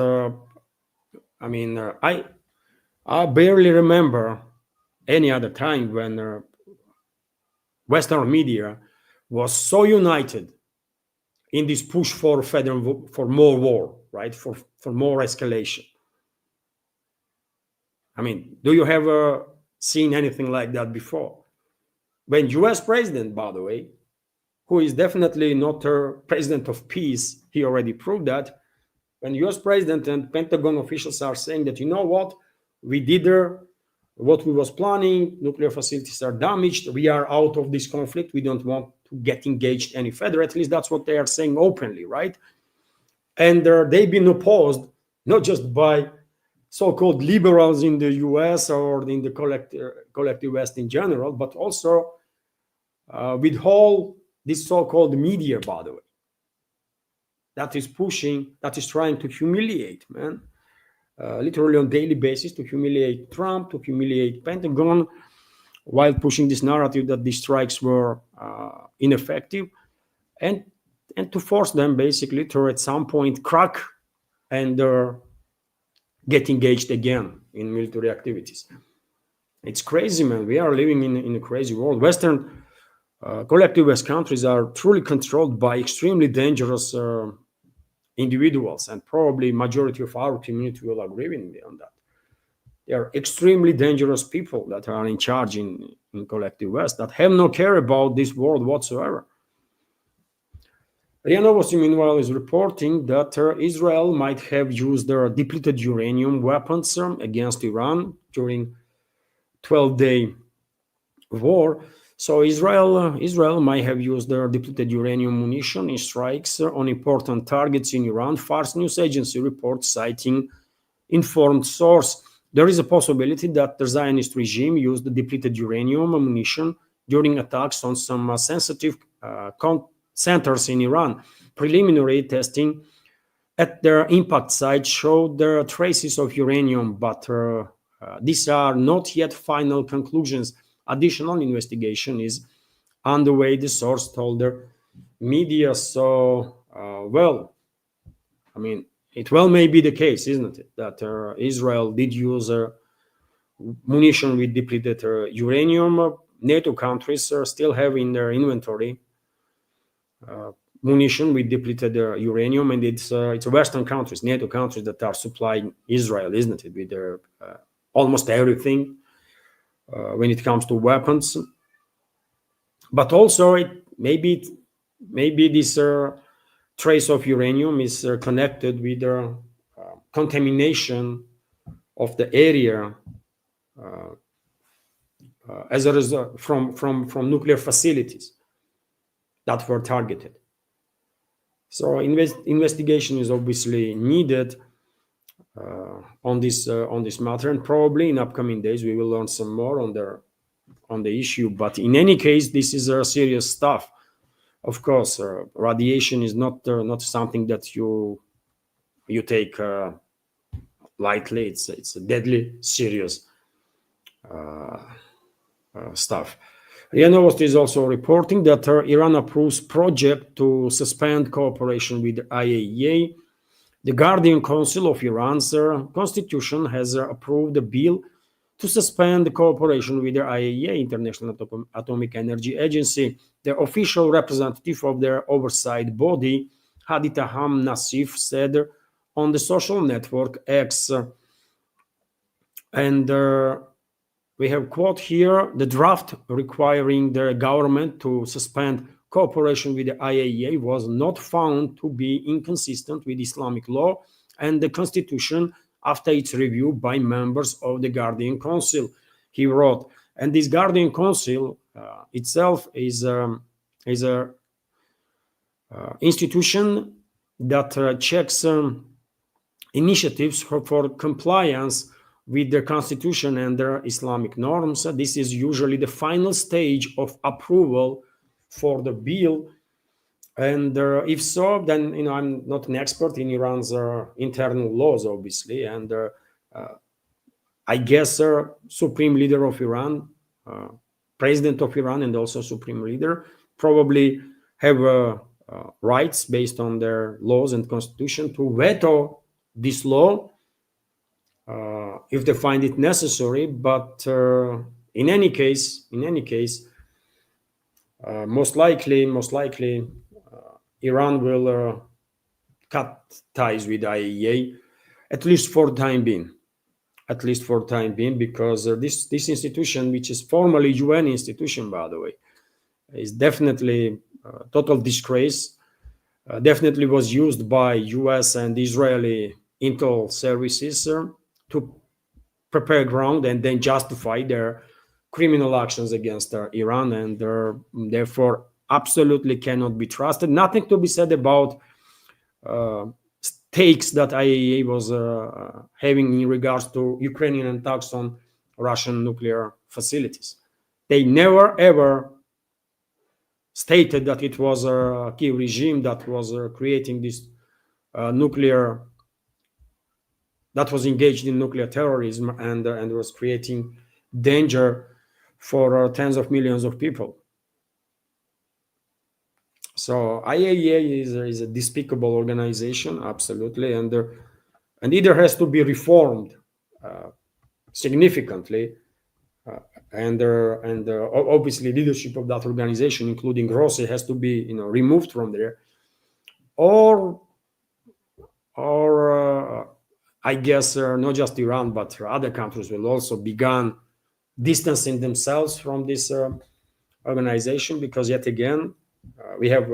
I barely remember any other time when Western media was so united in this push for more war, right? For more escalation. I mean, do you have seen anything like that before? When U.S. president, by the way, who is definitely not a president of peace, he already proved that. When U.S. president and Pentagon officials are saying that, you know what, we did what we was planning, nuclear facilities are damaged, we are out of this conflict, we don't want to get engaged any further, at least that's what they are saying openly, right? And they've been opposed, not just by so-called liberals in the US or in the collective West in general, but also with all this so-called media, by the way, that is trying to humiliate, literally on daily basis, to humiliate Trump, to humiliate Pentagon, while pushing this narrative that these strikes were ineffective, and to force them basically to at some point crack and get engaged again in military activities. It's crazy, man. We are living in a crazy world. Western collective West countries are truly controlled by extremely dangerous individuals, and probably majority of our community will agree with me on that. They are extremely dangerous people that are in charge in collective West that have no care about this world whatsoever. RIA Novosti, meanwhile, is reporting that Israel might have used their depleted uranium weapons against Iran during 12-day war. So Israel might have used their depleted uranium munition in strikes on important targets in Iran. Fars news agency reports citing informed source. There is a possibility that the Zionist regime used the depleted uranium ammunition during attacks on some sensitive centers in Iran. Preliminary testing at their impact site showed there are traces of uranium, but these are not yet final conclusions. Additional investigation is underway, the source told the media. So, well, I mean, it well may be the case, isn't it, that Israel did use munition with depleted uranium. NATO countries still have in their inventory munition with depleted uranium, and it's Western countries, NATO countries, that are supplying Israel, isn't it, with their almost everything when it comes to weapons. But also, maybe this trace of uranium is connected with the contamination of the area as a result from nuclear facilities that were targeted. So investigation is obviously needed on this matter, and probably in upcoming days we will learn some more on the issue. But in any case, this is serious stuff. Of course, radiation is not something that you take lightly. It's a deadly serious stuff. RIA Novosti is also reporting that Iran approves project to suspend cooperation with the IAEA. The Guardian Council of Iran's constitution has approved a bill to suspend the cooperation with the IAEA, International Atomic Energy Agency. The official representative of their oversight body, Hadi Taham Nassif, said on the social network X, and we have quote here, the draft requiring the government to suspend cooperation with the IAEA was not found to be inconsistent with Islamic law and the constitution after its review by members of the Guardian Council, he wrote. And this Guardian Council itself is a institution that checks initiatives for compliance with the constitution and their Islamic norms. This is usually the final stage of approval for the bill. And if so, then I'm not an expert in Iran's internal laws, obviously, and I guess Supreme Leader of Iran, President of Iran, and also Supreme Leader probably have rights based on their laws and constitution to veto this law if they find it necessary. But in any case, most likely, Iran will cut ties with IAEA, at least for the time being. Because this institution, which is formally UN institution, by the way, is definitely a total disgrace. Definitely was used by US and Israeli intel services to prepare ground and then justify their criminal actions against Iran, and therefore absolutely cannot be trusted. Nothing to be said about stakes that IAEA was having in regards to Ukrainian attacks on Russian nuclear facilities. They never ever stated that it was a key regime that was creating this nuclear, that was engaged in nuclear terrorism and was creating danger for tens of millions of people. So IAEA is a despicable organization, absolutely, and either has to be reformed significantly, and obviously leadership of that organization, including Grossi, has to be removed from there, or I guess not just Iran but other countries will also begin distancing themselves from this organization, because yet again we have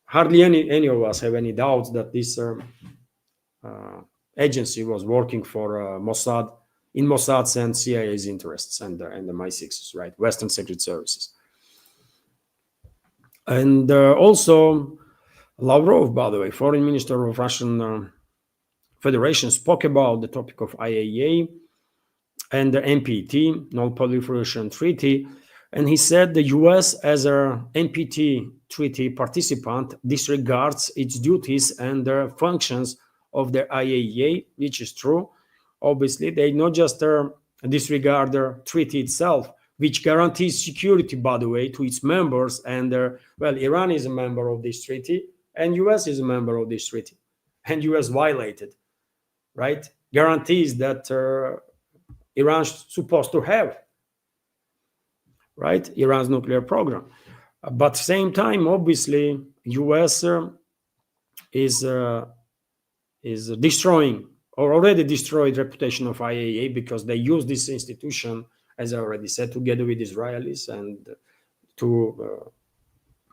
hardly any of us have any doubts that this agency was working for Mossad, in Mossad's and CIA's interests, and the MI6's, right, Western Secret Services. And also, Lavrov, by the way, foreign minister of Russian Federation, spoke about the topic of IAEA and the NPT, Non-Proliferation Treaty, and he said the US, as a NPT treaty participant, disregards its duties and the functions of the IAEA, which is true. Obviously, they not just disregard the treaty itself, which guarantees security, by the way, to its members. And well, Iran is a member of this treaty, and US is a member of this treaty, and US violated, right? Guarantees that Iran's supposed to have, right? Iran's nuclear program. But same time, obviously, US is destroying, or already destroyed, reputation of IAEA, because they use this institution, as I already said, together with Israelis, and to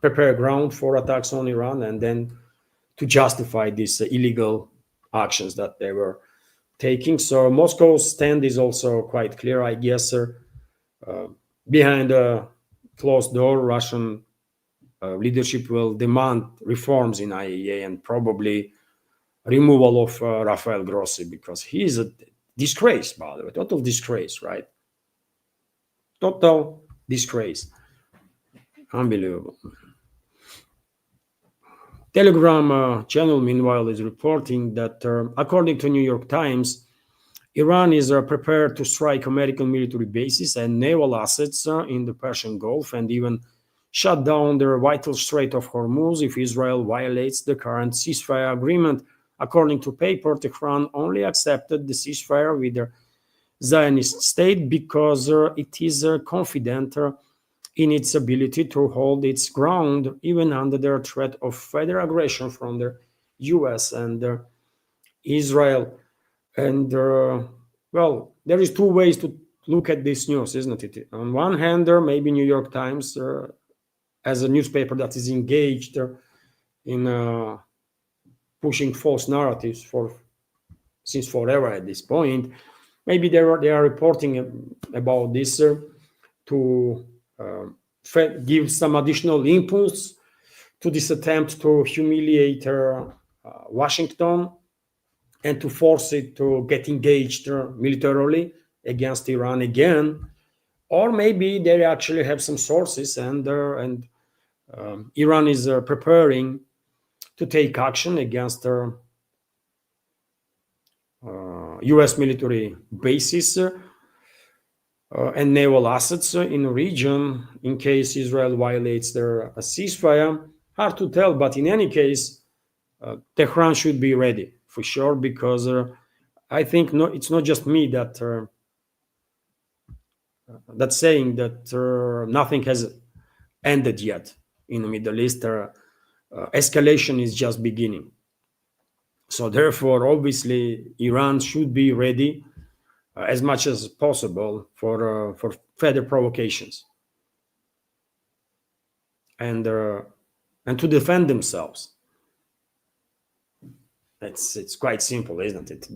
prepare ground for attacks on Iran, and then to justify these illegal actions that they were taking. So Moscow's stand is also quite clear, I guess. Behind a closed door, Russian leadership will demand reforms in IAEA and probably removal of Rafael Grossi, because he is a disgrace, by the way, total disgrace, right? Total disgrace. Unbelievable. Telegram channel, meanwhile, is reporting that, according to New York Times, Iran is prepared to strike American military bases and naval assets in the Persian Gulf, and even shut down the vital Strait of Hormuz if Israel violates the current ceasefire agreement. According to paper, Tehran only accepted the ceasefire with the Zionist state because it is confident in its ability to hold its ground, even under the threat of further aggression from the US and Israel. And well, there is two ways to look at this news, isn't it? On one hand, maybe New York Times, as a newspaper that is engaged in pushing false narratives since forever at this point, maybe they are reporting about this to give some additional impulse to this attempt to humiliate Washington and to force it to get engaged militarily against Iran again. Or maybe they actually have some sources, and Iran is preparing to take action against US military bases and naval assets in the region in case Israel violates their ceasefire. Hard to tell, but in any case, Tehran should be ready for sure, because I think it's not just me that's saying that nothing has ended yet in the Middle East. Escalation is just beginning. So therefore, obviously, Iran should be ready as much as possible for further provocations and to defend themselves. It's quite simple, isn't it?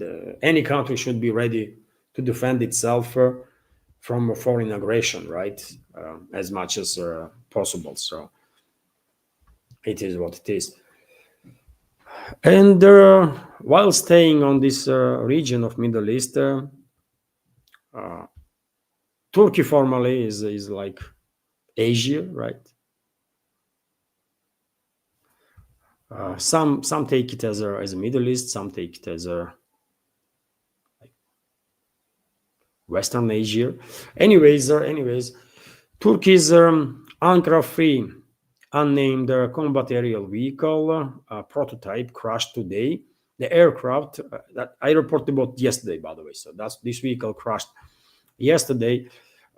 Any country should be ready to defend itself from a foreign aggression, right? As much as possible. So it is what it is. And while staying on this region of Middle East, Turkey formally is like Asia, right? Some take it as a Middle East, some take it as a Western Asia. Anyways, Turkey's Ankara-free unnamed combat aerial vehicle prototype crashed today. The aircraft that I reported about yesterday, by the way. So this vehicle crashed yesterday,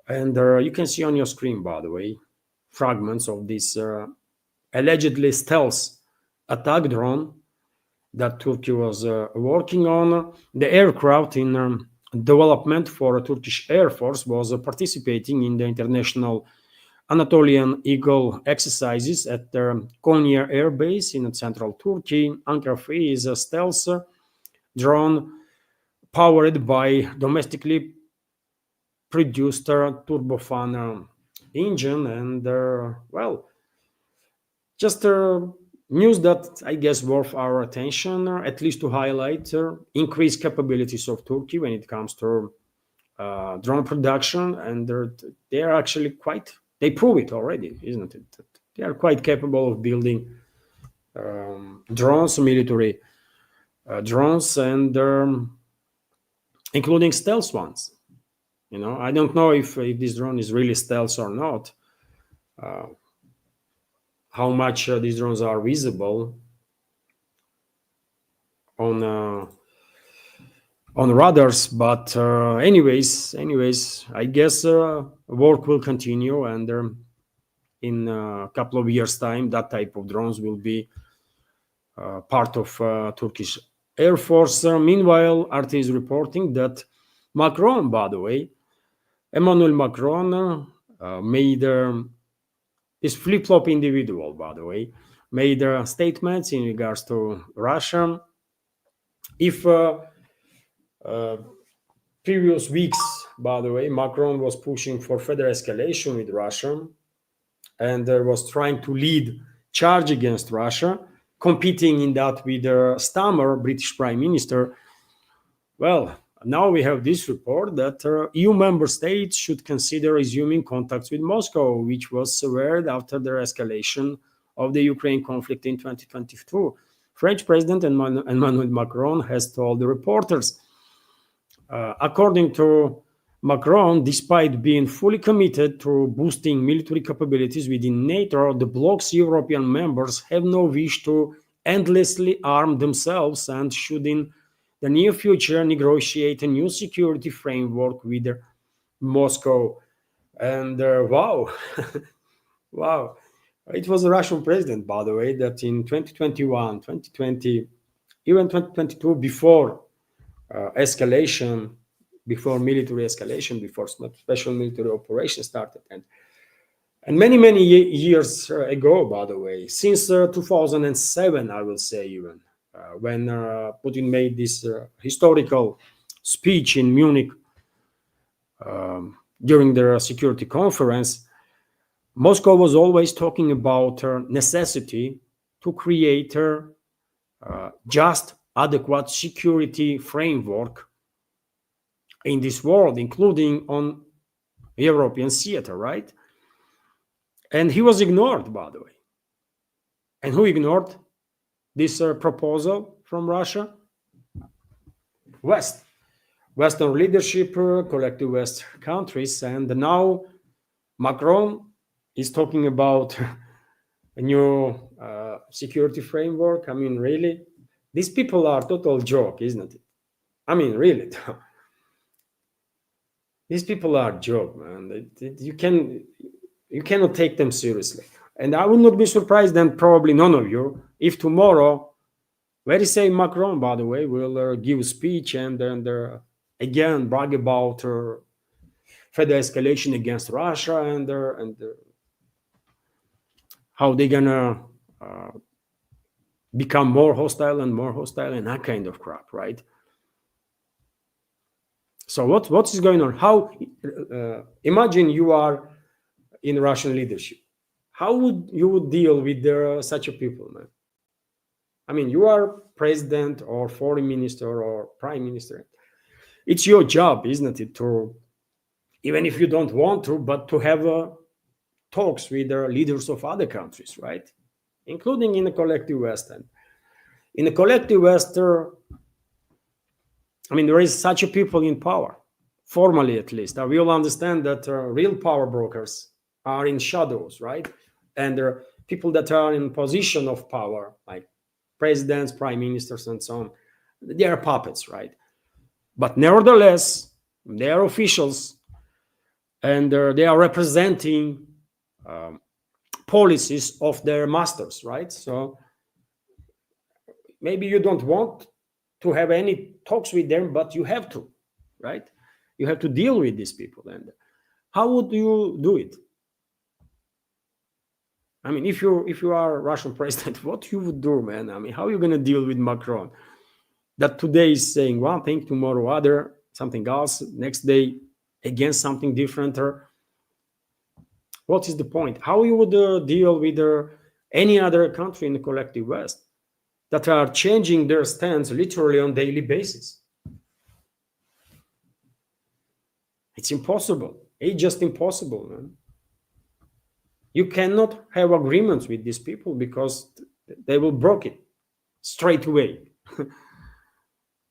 and you can see on your screen, by the way, fragments of this allegedly stealth attack drone that Turkey was working on. The aircraft in development for Turkish Air Force was participating in the international Anatolian Eagle exercises at the Konya Air Base in central Turkey. Ankara 3 is a stealth drone powered by domestically produced turbofan engine, and well, just news that I guess worth our attention, at least to highlight increased capabilities of Turkey when it comes to drone production, and they are actually quite, they prove it already, isn't it? They are quite capable of building drones, military drones, and including stealth ones. I don't know if this drone is really stealth or not, how much these drones are visible on radars, but anyways, I guess work will continue, and in a couple of years' time, that type of drones will be part of Turkish Air Force. Meanwhile, RT is reporting that Macron, by the way, Emmanuel Macron made this flip-flop individual, by the way, made statements in regards to Russia. If previous weeks, by the way, Macron was pushing for further escalation with Russia and was trying to lead charge against Russia, competing in that with Starmer, British Prime Minister. Well, now we have this report that EU member states should consider resuming contacts with Moscow, which was severed after the escalation of the Ukraine conflict in 2022. French President Emmanuel Macron has told the reporters. According to Macron, despite being fully committed to boosting military capabilities within NATO, the bloc's European members have no wish to endlessly arm themselves and should in the near future negotiate a new security framework with Moscow. And wow, wow. It was the Russian president, by the way, that in 2021, 2020, even 2022, before escalation, before military escalation, before special military operation started, and many years ago, by the way, since 2007, I will say, even when Putin made this historical speech in Munich during the security conference, Moscow was always talking about necessity to create a just, adequate security framework in this world, including on European theater, right? And he was ignored, by the way. And who ignored this proposal from Russia? Western leadership, collective West countries, and now Macron is talking about a new security framework. I mean, really, these people are total joke, isn't it? I mean, really, these people are joke, man. You cannot take them seriously. And I would not be surprised, and probably none of you, if tomorrow, very same Macron, by the way, will give a speech and again brag about further escalation against Russia and how they're gonna become more hostile and that kind of crap, right? So what is going on? How imagine you are in Russian leadership. How would you deal with such a people, man? I mean, you are president or foreign minister or prime minister. It's your job, isn't it, to, even if you don't want to, but to have talks with the leaders of other countries, right? Including in the collective West. And in the collective West, I mean, there is such a people in power, formally at least. We all understand that real power brokers are in shadows, right? And there are people that are in position of power, like presidents, prime ministers, and so on. They are puppets, right? But nevertheless, they are officials, and they are representing policies of their masters, right? So maybe you don't want to have any talks with them, but you have to, right? You have to deal with these people. And how would you do it? I mean, if you are a Russian president, what you would do, man? I mean, how are you going to deal with Macron? That today is saying one thing, tomorrow other, something else, next day again something different. Or what is the point? How you would deal with any other country in the collective West that are changing their stance literally on daily basis? It's impossible. It's just impossible, man. You cannot have agreements with these people because they will break it straight away,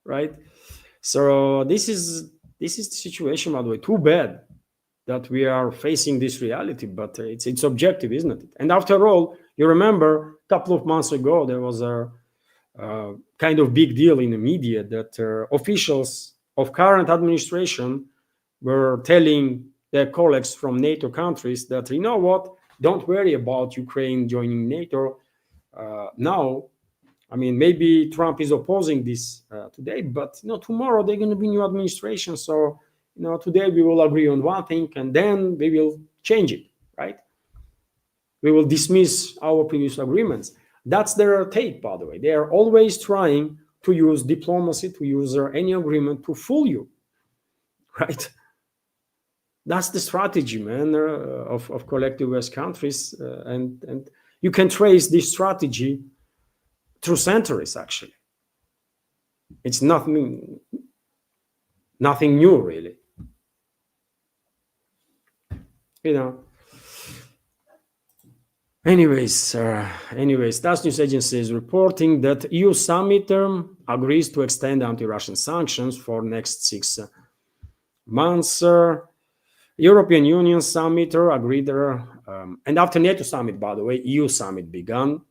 right? So this is the situation, by the way. Too bad that we are facing this reality, but it's objective, isn't it? And after all, you remember a couple of months ago there was a kind of big deal in the media that officials of current administration were telling their colleagues from NATO countries that, you know what, don't worry about Ukraine joining NATO. Now, I mean, maybe Trump is opposing this today, but tomorrow they're going to be new administration. So, today we will agree on one thing, and then we will change it, right? We will dismiss our previous agreements. That's their take, by the way. They are always trying to use diplomacy, to use any agreement to fool you, right? That's the strategy, man, of collective West countries, and you can trace this strategy through centuries. Actually, it's nothing new, really. Anyways, Tass News Agency is reporting that EU summit agrees to extend anti-Russian sanctions for next 6 months. European Union summit agreed, and after NATO summit, by the way, EU summit began.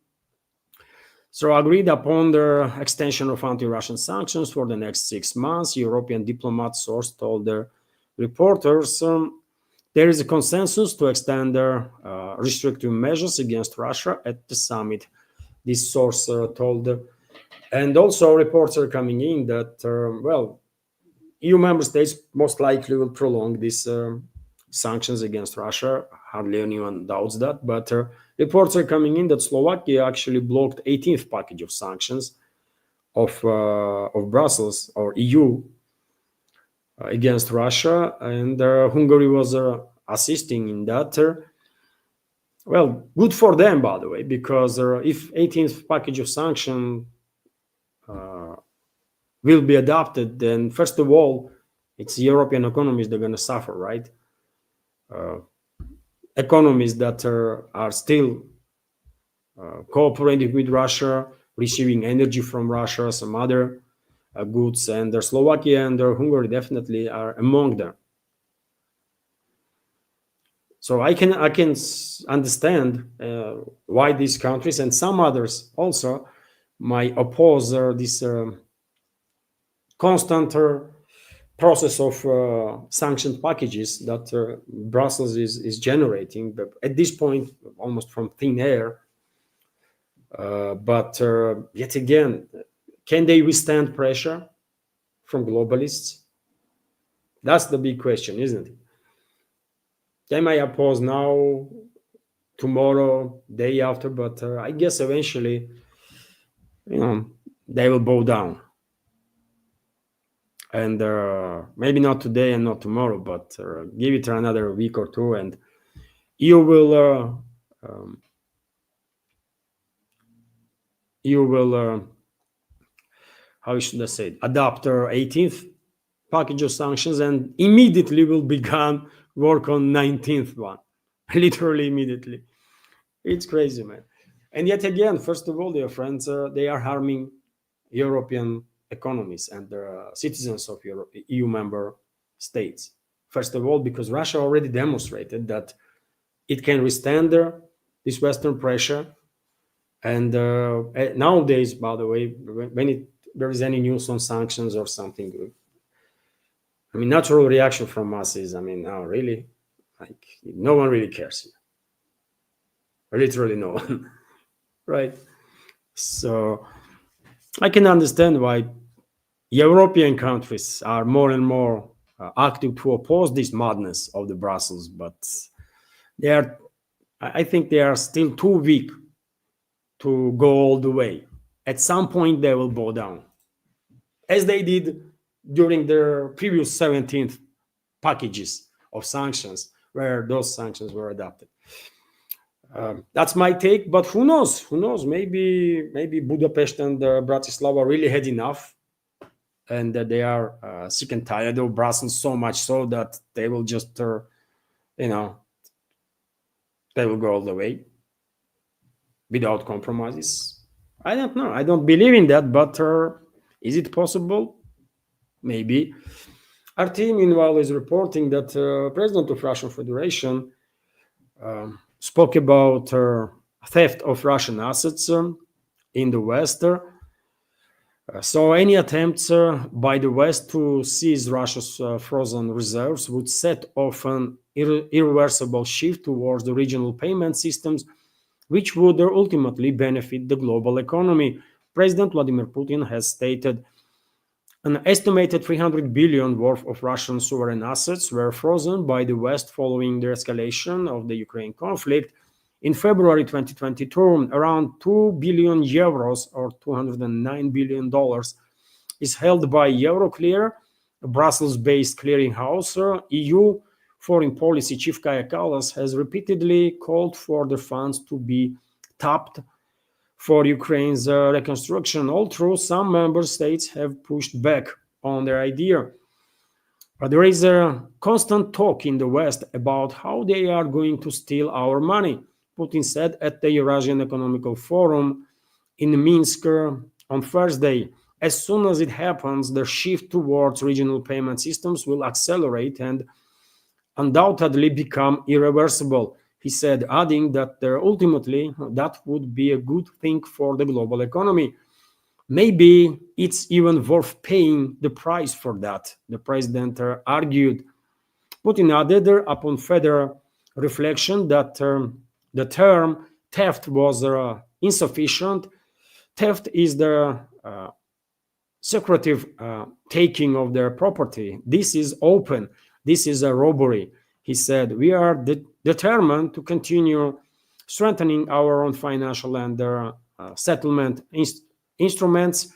So agreed upon the extension of anti-Russian sanctions for the next 6 months. European diplomat source told the reporters there is a consensus to extend restrictive measures against Russia at the summit. This source told, and also reports are coming in that EU member states most likely will prolong these sanctions against Russia. Hardly anyone doubts that, but reports are coming in that Slovakia actually blocked 18th package of sanctions of Brussels or EU against Russia, and Hungary was assisting in that. Good for them, by the way, because if 18th package of sanction will be adopted, then first of all, it's European economies that are going to suffer, right? Economies that are still cooperating with Russia, receiving energy from Russia, some other goods, and Slovakia and Hungary definitely are among them. So I can understand why these countries and some others also might oppose this constant process of sanctioned packages that Brussels is generating, but at this point almost from thin air. But yet again, can they withstand pressure from globalists? That's the big question, isn't it? They might oppose now, tomorrow, day after, but I guess eventually, they will bow down. And maybe not today and not tomorrow, but give it another week or two, and you will how should I say it, adopt 18th package of sanctions, and immediately will begin work on 19th one, literally immediately. It's crazy, man. And yet again, first of all, dear friends, they are harming European economies and the citizens of EU member states. First of all, because Russia already demonstrated that it can withstand this Western pressure. And nowadays, by the way, when there is any news on sanctions or something, I mean, natural reaction from us is, oh, really? Like, no one really cares. Literally no one, right? So I can understand why European countries are more and more active to oppose this madness of the Brussels, but they are I think they are still too weak to go all the way. At some point, they will bow down, as they did during their previous 17th packages of sanctions, where those sanctions were adopted. That's my take, but who knows? Who knows? Maybe Budapest and Bratislava really had enough, and that they are sick and tired of Brussels so much so that they will just, you know, they will go all the way without compromises. I don't know. I don't believe in that, but is it possible? Maybe. RT, meanwhile, is reporting that President of Russian Federation spoke about theft of Russian assets in the West. So any attempts by the West to seize Russia's frozen reserves would set off an irreversible shift towards the regional payment systems, which would ultimately benefit the global economy. President Vladimir Putin has stated an estimated 300 billion worth of Russian sovereign assets were frozen by the West following the escalation of the Ukraine conflict. In February 2022, around 2 billion euros or $209 billion is held by Euroclear, a Brussels-based clearinghouse. EU Foreign Policy Chief Kaja Kallas has repeatedly called for the funds to be tapped for Ukraine's reconstruction, although some member states have pushed back on their idea. But there is a constant talk in the West about how they are going to steal our money, Putin said at the Eurasian Economical Forum in Minsk on Thursday. As soon as it happens, the shift towards regional payment systems will accelerate and undoubtedly become irreversible, he said, adding that ultimately that would be a good thing for the global economy. Maybe it's even worth paying the price for that, the president argued. Putin added upon further reflection that the term theft was insufficient. Theft is the secretive taking of their property. This is open. This is a robbery. He said, we are determined to continue strengthening our own financial and settlement instruments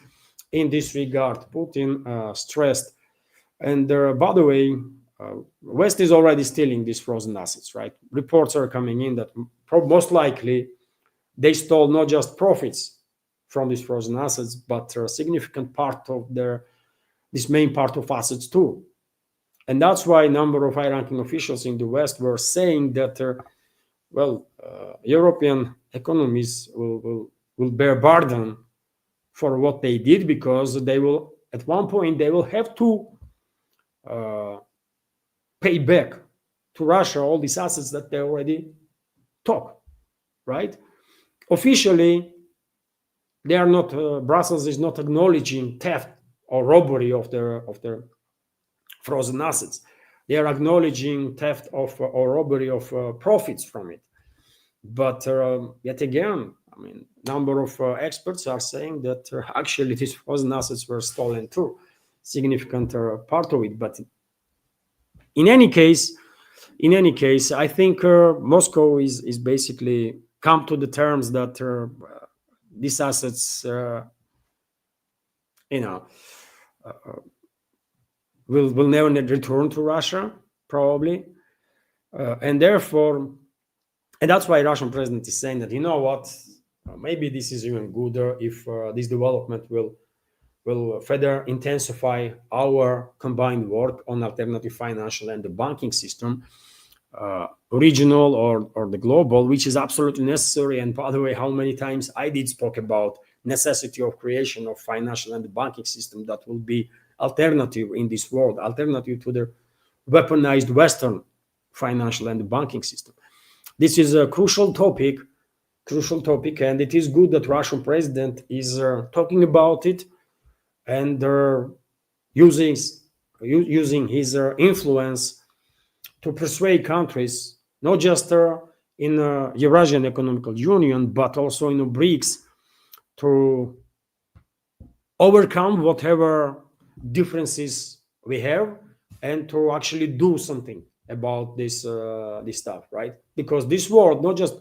in this regard, Putin stressed. And by the way, West is already stealing these frozen assets, right? Reports are coming in that most likely they stole not just profits from these frozen assets, but a significant part of this main part of assets too. And that's why a number of high-ranking officials in the West were saying that, European economies will bear burden for what they did, because they will, at one point, they will have to pay back to Russia all these assets that they already took, right? Officially, they are not. Brussels is not acknowledging theft or robbery of their frozen assets. They are acknowledging theft of or robbery of profits from it. But yet again, I mean, number of experts are saying that actually these frozen assets were stolen too, significant part of it. But in any case, I think Moscow is basically come to the terms that these assets, will never return to Russia, probably, and therefore, and that's why Russian president is saying that, you know what, maybe this is even gooder if this development will further intensify our combined work on alternative financial and the banking system, regional or the global, which is absolutely necessary. And by the way, how many times I did spoke about necessity of creation of financial and the banking system that will be alternative in this world, alternative to the weaponized Western financial and the banking system. This is a crucial topic, and it is good that Russian president is talking about it and using his influence to persuade countries, not just in Eurasian Economical Union, but also in the BRICS, to overcome whatever differences we have and to actually do something about this stuff, right? Because this world, not just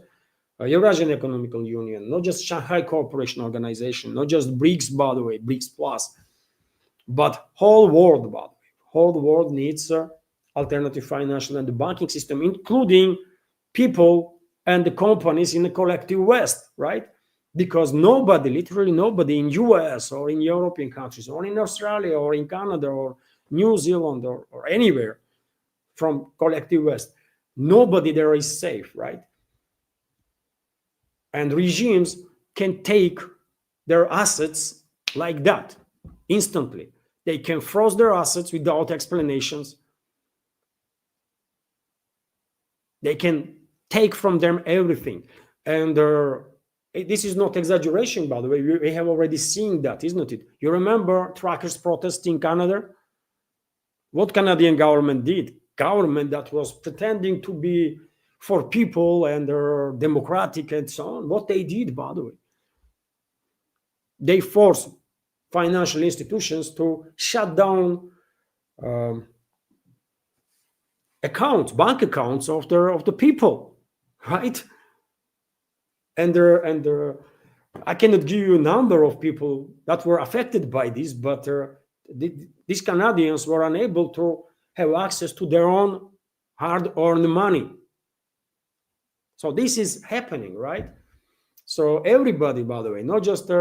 Eurasian Economical Union, not just Shanghai Cooperation Organization, not just BRICS, by the way, BRICS Plus, but whole world, by the way, whole world needs alternative financial and the banking system, including people and the companies in the collective West, right? Because nobody, literally nobody in US or in European countries or in Australia or in Canada or New Zealand or anywhere from collective West, nobody there is safe, right? And regimes can take their assets like that instantly. They can freeze their assets without explanations. They can take from them everything. And this is not exaggeration, by the way. We have already seen that, isn't it? You remember truckers protesting in Canada? What Canadian government did? Government that was pretending to be for people and democratic and so on. What they did, by the way, they forced financial institutions to shut down accounts, bank accounts of the people, right? And I cannot give you a number of people that were affected by this, but these Canadians were unable to have access to their own hard-earned money. So this is happening, right? So everybody, by the way, not just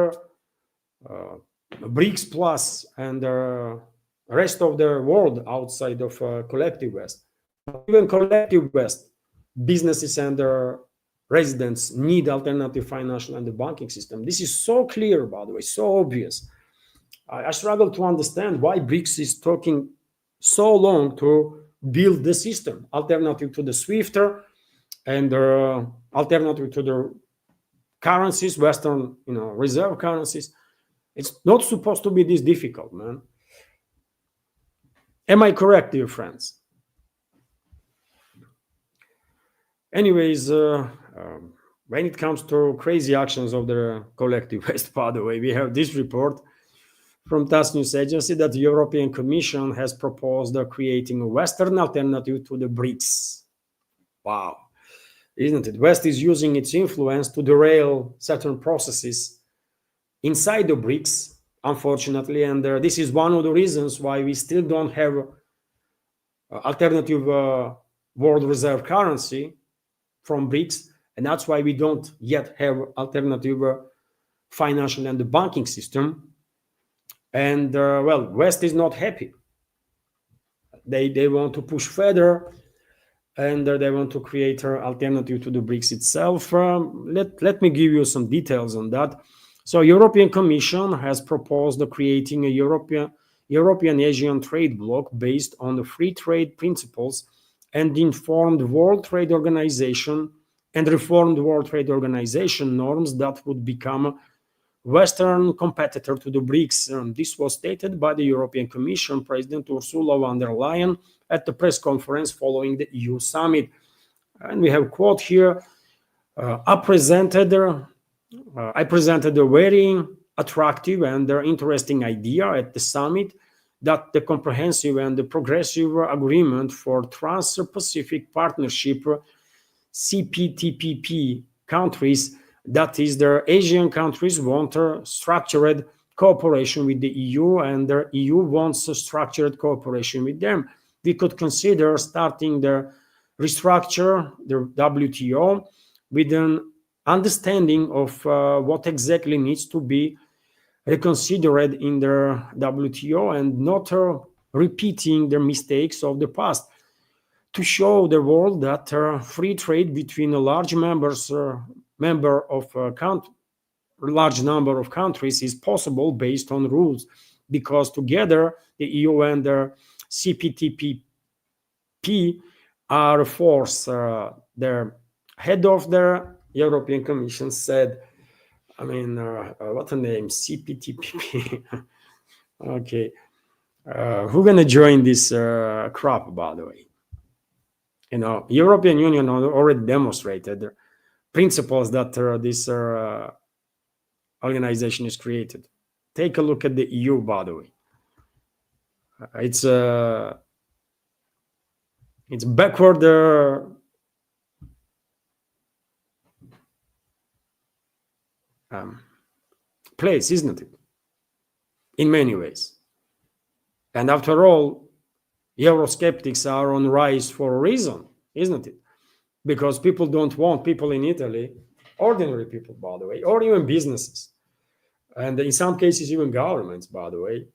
BRICS Plus and the rest of the world outside of collective West, even collective West, businesses and their residents need alternative financial and the banking system. This is so clear, by the way, so obvious. I struggle to understand why BRICS is talking so long to build the system, alternative to the SWIFT and alternative to the currencies, Western, reserve currencies. It's not supposed to be this difficult, man. Am I correct, dear friends? Anyways, when it comes to crazy actions of the collective West, by the way, we have this report from TASS News Agency that the European Commission has proposed creating a Western alternative to the BRICS. Wow, isn't it? West is using its influence to derail certain processes inside the BRICS, unfortunately, and this is one of the reasons why we still don't have alternative world reserve currency from BRICS, and that's why we don't yet have alternative financial and the banking system. And well, West is not happy. They want to push further, and they want to create an alternative to the BRICS itself. Let me give you some details on that. So European Commission has proposed creating a European Asian trade bloc based on the free trade principles and informed World Trade Organization and reformed World Trade Organization norms that would become Western competitor to the BRICS. This was stated by the European Commission President Ursula von der Leyen at the press conference following the EU summit. And we have a quote here. I presented a very attractive and interesting idea at the summit that the comprehensive and the progressive agreement for Trans-Pacific Partnership CPTPP countries, that is, the Asian countries want a structured cooperation with the EU, and the EU wants a structured cooperation with them. We could consider starting the restructure the WTO with an understanding of what exactly needs to be reconsidered in the WTO and not repeating the mistakes of the past, to show the world that free trade between a large number of countries is possible based on rules, because together the EU and the CPTPP are a force. The head of the European Commission said, what a name, CPTPP. Okay. Who's going to join this crop, by the way? European Union already demonstrated the principles that this organization is created. Take a look at the EU, by the way. It's It's backward place, isn't it? In many ways. And after all, Eurosceptics are on rise for a reason, isn't it? Because people don't want people in Italy, ordinary people, by the way, or even businesses, and in some cases, even governments, by the way,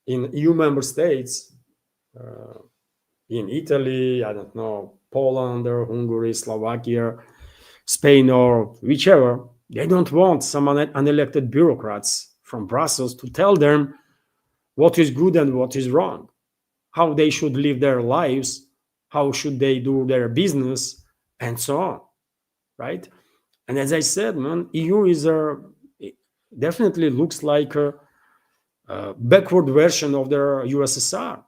in EU member states, in Italy, I don't know, Poland or Hungary, Slovakia, Spain, or whichever, they don't want some unelected bureaucrats from Brussels to tell them what is good and what is wrong, how they should live their lives, how should they do their business, and so on, right? And as I said, man, EU is definitely looks like a backward version of the USSR.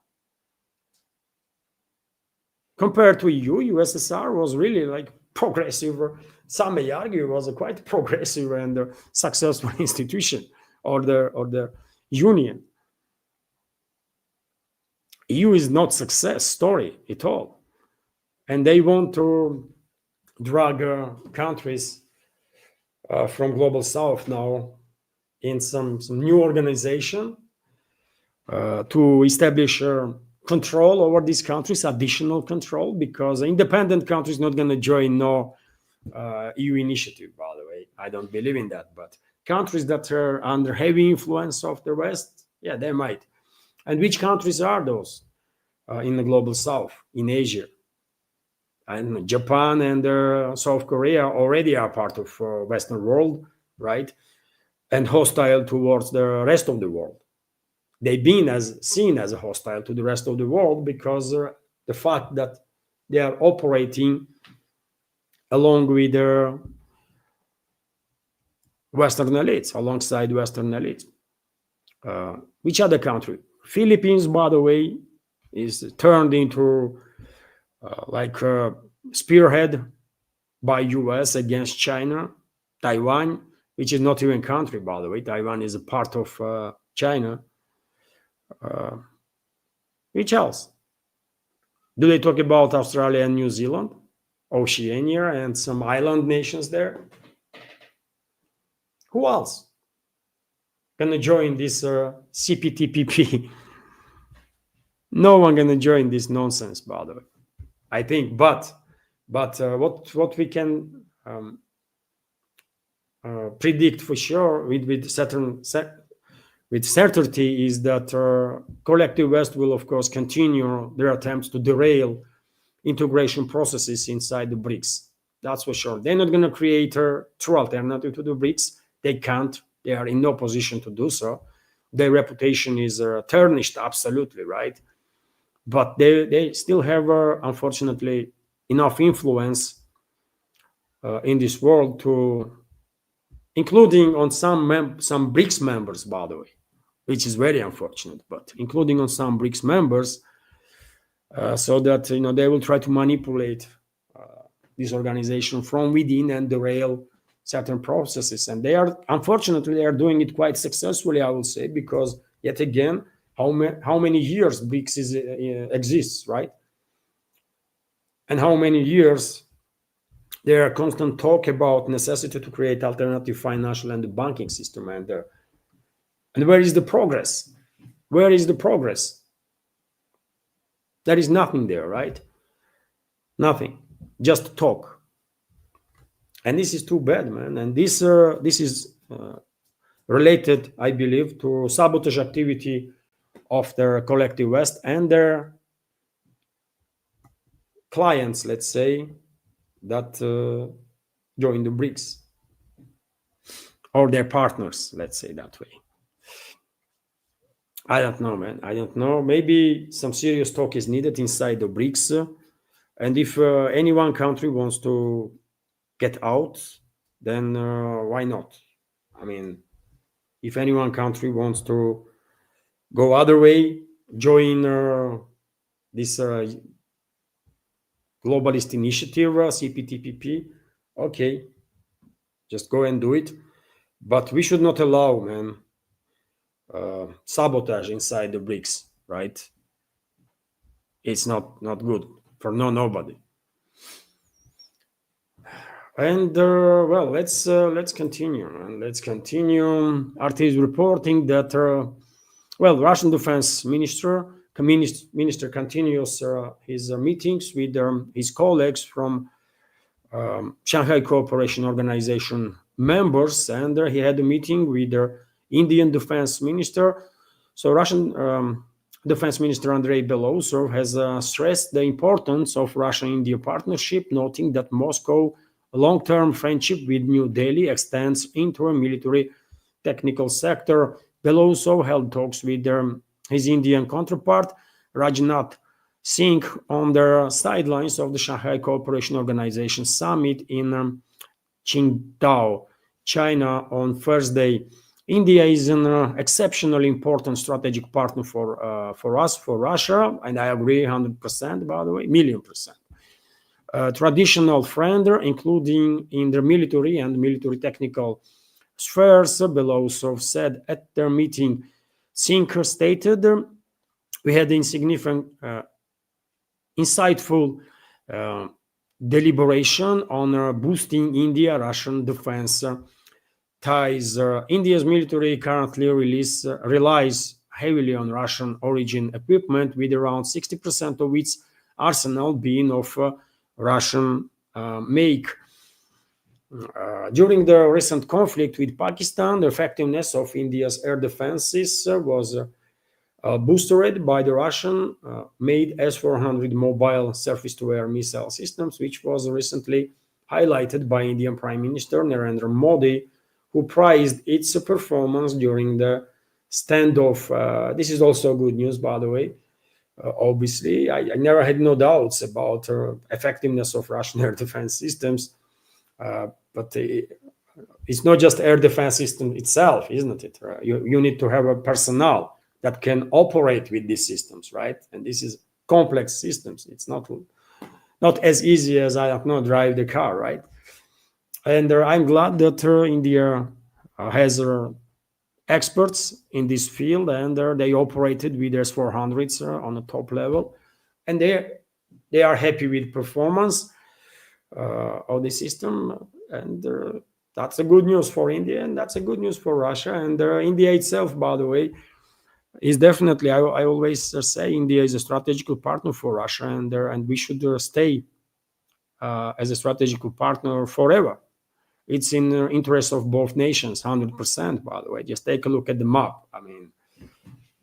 Compared to EU, USSR was really like progressive. Some may argue it was a quite progressive and successful institution, or the Union. EU is not success story at all, and they want to drag countries from global south now in some new organization to establish control over these countries, additional control, because independent countries not going to join no EU initiative, by the way. I don't believe in that, but countries that are under heavy influence of the West, yeah, they might. And which countries are those in the global south, in Asia? And Japan and South Korea already are part of Western world, right? And hostile towards the rest of the world. They've been seen as hostile to the rest of the world because the fact that they are operating along with their Western elites, alongside Western elites. Which other country? Philippines, by the way, is turned into like a spearhead by US against China. Taiwan, which is not even a country, by the way. Taiwan is a part of China. Which else? Do they talk about Australia and New Zealand, Oceania, and some island nations there? Who else gonna join this CPTPP? No one gonna join this nonsense, by the way. I think, but what we can predict for sure with certainty is that collective West will, of course, continue their attempts to derail integration processes inside the BRICS. That's for sure. They're not going to create a true alternative to the BRICS. They can't. They are in no position to do so. Their reputation is tarnished, absolutely, right? But they still have, unfortunately, enough influence in this world to, including on some BRICS members, by the way, which is very unfortunate, but including on some BRICS members, so that they will try to manipulate this organization from within and derail certain processes. And they are, unfortunately, they are doing it quite successfully, I will say, because yet again, how many years BRICS exists, right? And how many years there are constant talk about necessity to create alternative financial and banking system, and where is the progress? Where is the progress? There is nothing there, right? Nothing, just talk. And this is too bad, man. And this is related, I believe, to sabotage activity of their collective West and their clients, let's say, that join the BRICS, or their partners, let's say that way. I don't know, man. I don't know. Maybe some serious talk is needed inside the BRICS. And if any one country wants to get out, then why not? I mean, if any one country wants to go other way, join this globalist initiative, CPTPP, okay, just go and do it. But we should not allow, man, sabotage inside the BRICS, right? It's not good for nobody. And well, let's continue. And let's continue. RT is reporting that well, Russian defense minister continues his meetings with his colleagues from Shanghai Cooperation Organization members, and he had a meeting with the Indian defense minister. So Russian Defense Minister Andrei Belosov has stressed the importance of Russia-India partnership, noting that Moscow long-term friendship with New Delhi extends into a military technical sector. Belosov held talks with his Indian counterpart, Rajnath Singh, on the sidelines of the Shanghai Cooperation Organization summit in Qingdao, China on Thursday. India is an exceptionally important strategic partner for us, for Russia, and I agree 100%, by the way, million percent. Traditional friend, including in the military and military technical spheres, Belosov said at their meeting. Singh stated, we had insignificant, insightful deliberation on boosting India-Russian defense ties. India's military currently relies heavily on Russian origin equipment, with around 60% of its arsenal being of Russian make. During the recent conflict with Pakistan, the effectiveness of India's air defenses was boosted by the Russian made S-400 mobile surface-to-air missile systems, which was recently highlighted by Indian Prime Minister Narendra Modi, who praised its performance during the standoff. This is also good news, by the way. Obviously, I never had no doubts about effectiveness of Russian air defense systems, but it's not just air defense system itself, isn't it? You need to have a personnel that can operate with these systems, right? And this is complex systems. It's not as easy as, I don't know, drive the car, right? And I'm glad that India has experts in this field, and they operated with S-400s on the top level, and they are happy with performance of the system, and that's a good news for India, and that's a good news for Russia. And India itself, by the way, is definitely, I always say, India is a strategic partner for Russia, and we should stay as a strategic partner forever. It's in the interest of both nations, 100%, by the way. Just take a look at the map. I mean,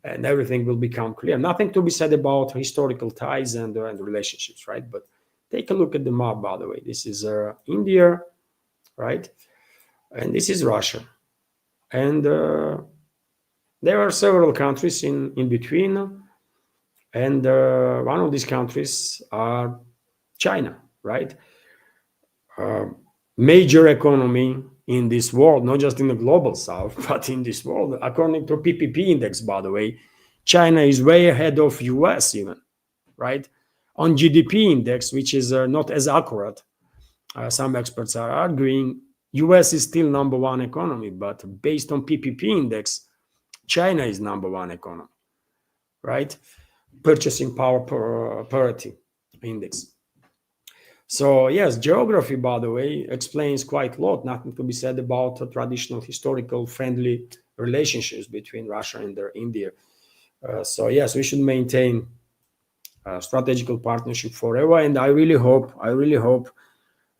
and everything will become clear. Nothing to be said about historical ties and relationships, right? But take a look at the map, by the way. This is India, right? And this is Russia. And there are several countries in between. And one of these countries are China, right? Major economy in this world, not just in the global south, but in this world. According to PPP index, by the way, China is way ahead of US even, right? On GDP index, which is not as accurate, some experts are arguing, US is still number one economy, but based on PPP index, China is number one economy, right? Purchasing power parity index. So yes, geography, by the way, explains quite a lot. Nothing to be said about traditional historical friendly relationships between Russia and India. So yes, we should maintain a strategical partnership forever. And I really hope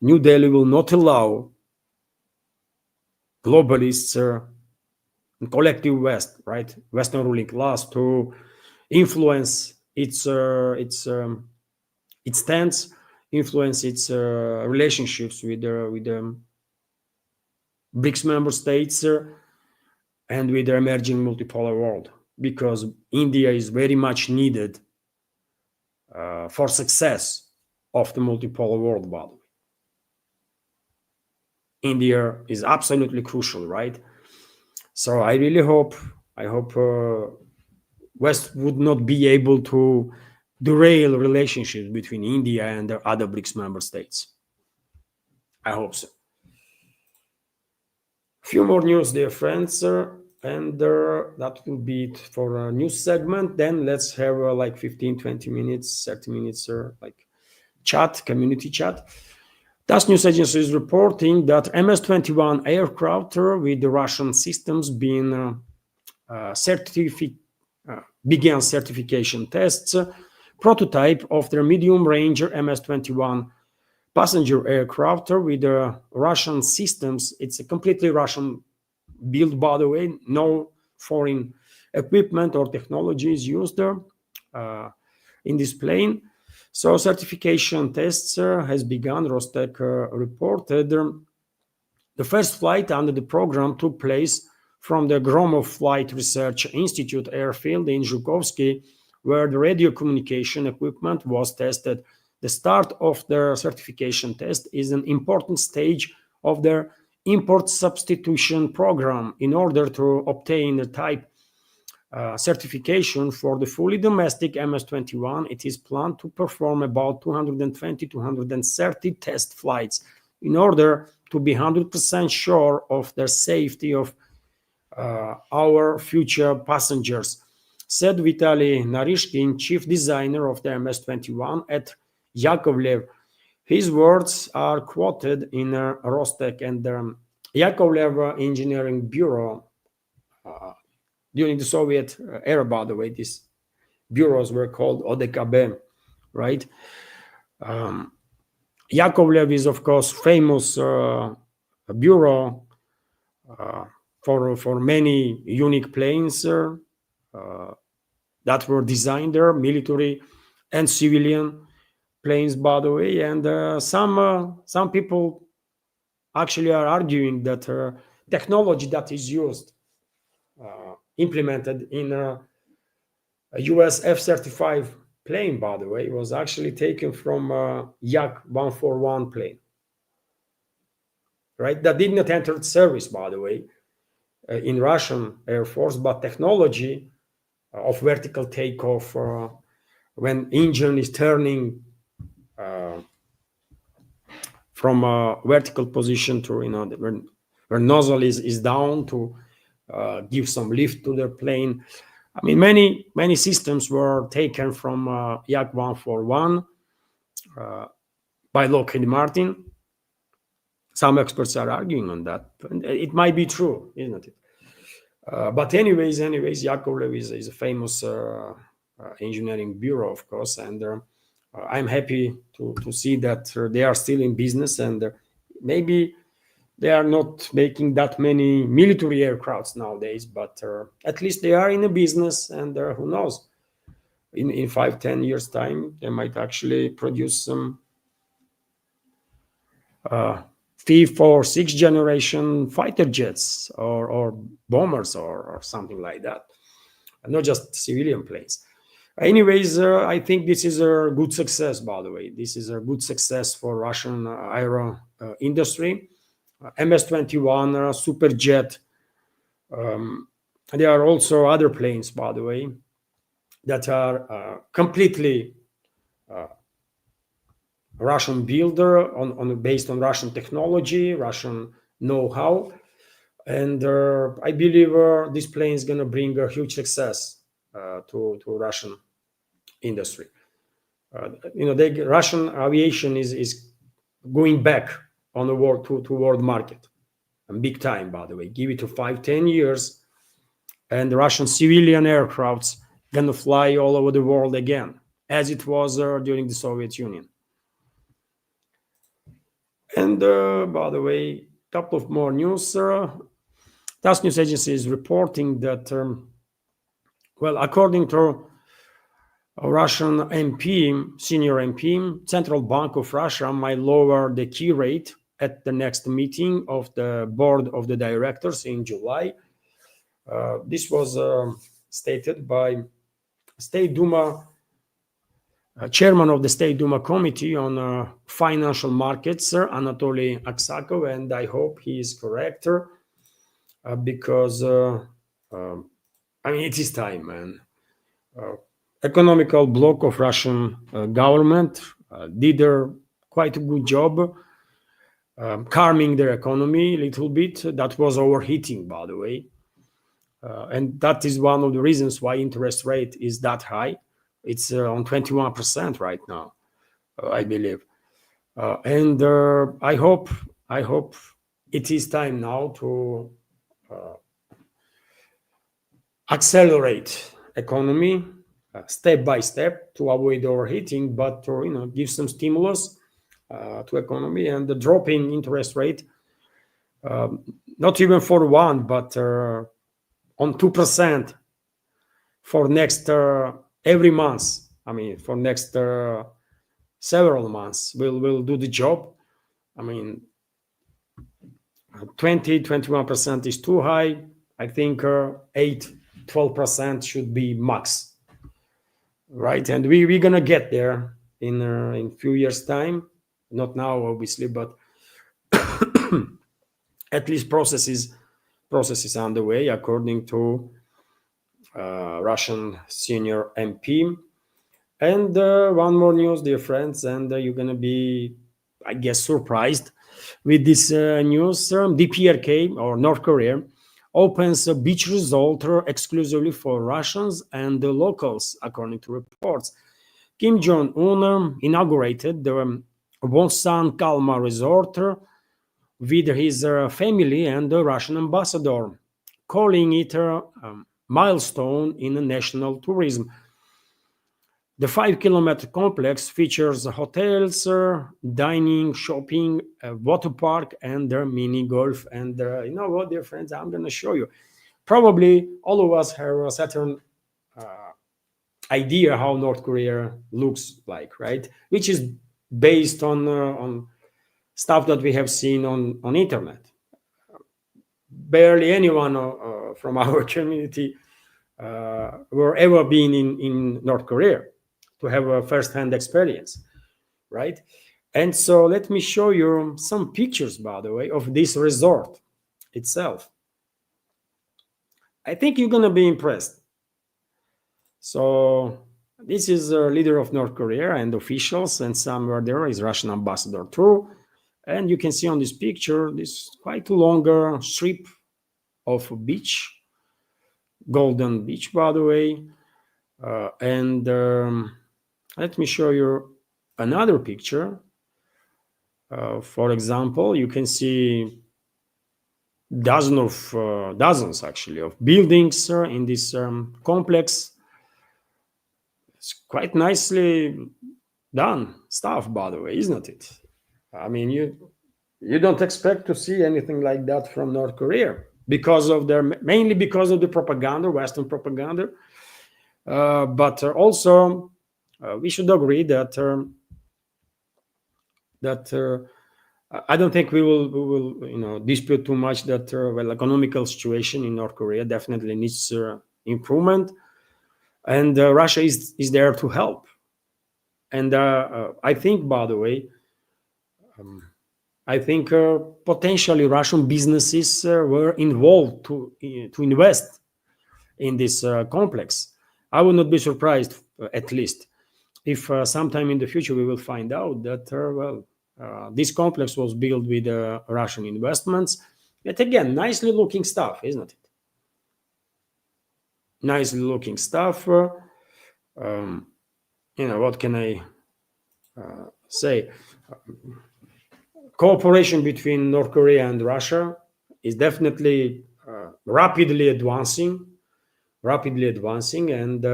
New Delhi will not allow globalists and collective West, right, Western ruling class, to influence its stance, influence its relationships with the BRICS member states and with the emerging multipolar world, because India is very much needed for success of the multipolar world, by the way. India is absolutely crucial, right? So I hope West would not be able to derail relationships between India and the other BRICS member states. I hope so. A few more news, dear friends, and that will be it for a news segment. Then let's have like 15, 20 minutes, 30 minutes, like community chat. TASS news agency is reporting that MS-21 aircraft with the Russian systems began certification tests. Prototype of their medium-range MS-21 passenger aircraft with the Russian systems. It's a completely Russian build, by the way. No foreign equipment or technology is used in this plane. So certification tests has begun. Rostec reported the first flight under the program took place from the Gromov Flight Research Institute airfield in Zhukovsky, where the radio communication equipment was tested. The start of the certification test is an important stage of their import substitution program. In order to obtain the type certification for the fully domestic MS-21, it is planned to perform about 220-230 test flights in order to be 100% sure of the safety of our future passengers, said Vitaly Narishkin, chief designer of the MS-21 at Yakovlev. His words are quoted in Rostec and the Yakovlev Engineering Bureau. During the Soviet era, by the way, these bureaus were called ODKB, right? Yakovlev is, of course, famous bureau for many unique planes that were designed there, military and civilian planes, by the way. And some people actually are arguing that technology that is used, implemented in a US F-35 plane, by the way, was actually taken from Yak-141 plane, right? That did not enter service, by the way, in Russian Air Force, but technology of vertical takeoff when engine is turning from a vertical position to, where nozzle is down to give some lift to the plane. I mean, many systems were taken from Yak-141 by Lockheed Martin. Some experts are arguing on that. It might be true, isn't it? But anyways, Yakovlev is a famous engineering bureau, of course, and I'm happy to see that they are still in business, and maybe they are not making that many military aircrafts nowadays, but at least they are in a business, and who knows, in 5-10 years time, they might actually produce some fifth or sixth generation fighter jets or bombers or something like that, and not just civilian planes. Anyways, I think this is a good success, by the way. This is a good success for Russian aero industry. MS-21, Superjet. There are also other planes, by the way, that are completely Russian builder based on Russian technology, Russian know-how, and I believe this plane is going to bring a huge success to Russian industry. The Russian aviation is going back on the world market, and big time, by the way. Give it to 5-10 years, and the Russian civilian aircrafts gonna fly all over the world again, as it was during the Soviet Union. And by the way, a couple of more news. TASS news agency is reporting that, according to a Russian MP, senior MP, Central Bank of Russia might lower the key rate at the next meeting of the board of the directors in July. This was stated by State Duma, chairman of the State Duma Committee on Financial Markets, Anatoly Aksakov, and I hope he is correct, because it is time, man. Economical bloc of Russian government did quite a good job calming their economy a little bit. That was overheating, by the way. And that is one of the reasons why interest rate is that high. It's on 21% right now. I believe. And I hope it is time now to accelerate economy step by step to avoid overheating, but to give some stimulus to economy, and the dropping interest rate, not even for one, but on 2% for next every month. I mean, for next several months, will do the job. I mean, 21% is too high. I think 12% should be max, right? And we're gonna get there in few years time, not now obviously, but at least processes on the way, according to Russian senior MP. And one more news, dear friends, and you're gonna be, I guess, surprised with this news. DPRK, or North Korea, opens a beach resort exclusively for Russians and the locals, according to reports. Kim Jong-un inaugurated the Wonsan Kalma resort with his family and the Russian ambassador, calling it a milestone in national tourism. The 5-kilometer complex features hotels, dining, shopping, a water park, and mini golf. And you know what, dear friends, I'm going to show you. Probably all of us have a certain idea how North Korea looks like, right? Which is based on stuff that we have seen on internet. Barely anyone from our community were ever been in North Korea to have a first-hand experience, right? And so let me show you some pictures, by the way, of this resort itself. I think you're gonna be impressed. So this is a leader of North Korea and officials, and somewhere there is Russian ambassador too. And you can see on this picture this quite longer strip of a beach, golden beach, by the way. And let me show you another picture. For example, you can see dozens actually of buildings in this complex. It's quite nicely done stuff, by the way, isn't it? I mean, you don't expect to see anything like that from North Korea mainly because of the propaganda, Western propaganda. But also we should agree that I don't think we will dispute too much that economical situation in North Korea definitely needs improvement, and Russia is there to help. And I think, by the way, I think potentially Russian businesses were involved to invest in this complex. I would not be surprised, at least, if sometime in the future we will find out that this complex was built with Russian investments. Yet again, nicely looking stuff, isn't it? Nicely looking stuff. What can I say? Cooperation between North Korea and Russia is definitely rapidly advancing. And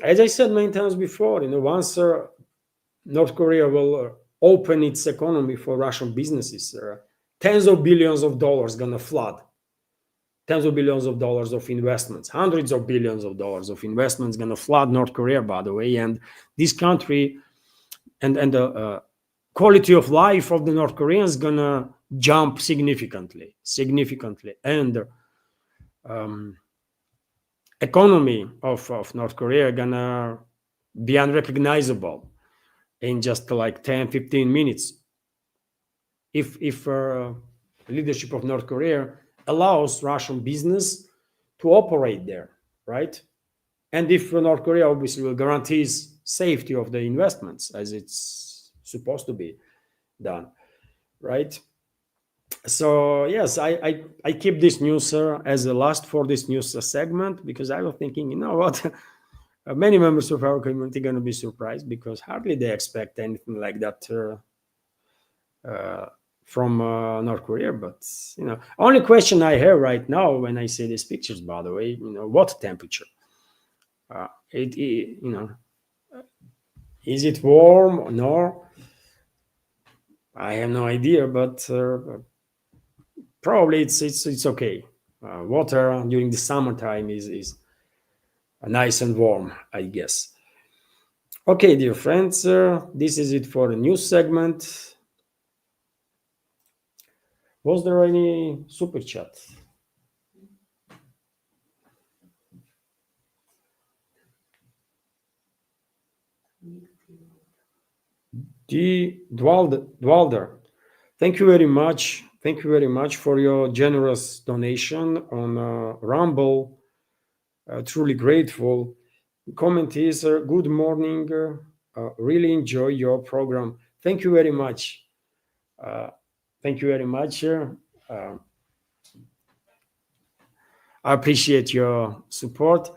as I said many times before, once North Korea will open its economy for Russian businesses, tens of billions of dollars gonna flood. Tens of billions of dollars of investments, hundreds of billions of dollars of investments gonna flood North Korea, by the way. And this country and the quality of life of the North Koreans gonna jump significantly. And economy of North Korea gonna be unrecognizable in just like 10-15 minutes if leadership of North Korea allows Russian business to operate there, right? And if North Korea obviously will guarantees safety of the investments as it's supposed to be done, right? So yes, I keep this news as a last for this news segment, because I was thinking, you know what, Many members of our community going to be surprised because hardly they expect anything like that from North Korea. But only question I have right now when I see these pictures, by the way, what temperature? Is it warm or no? I have no idea, but probably it's okay. Water during the summertime is nice and warm, I guess. Okay, dear friends, this is it for the news segment. Was there any super chat? Dwalder, thank you very much. Thank you very much for your generous donation on Rumble. Truly grateful. Comment is good morning. Really enjoy your program. Thank you very much. Thank you very much. I appreciate your support.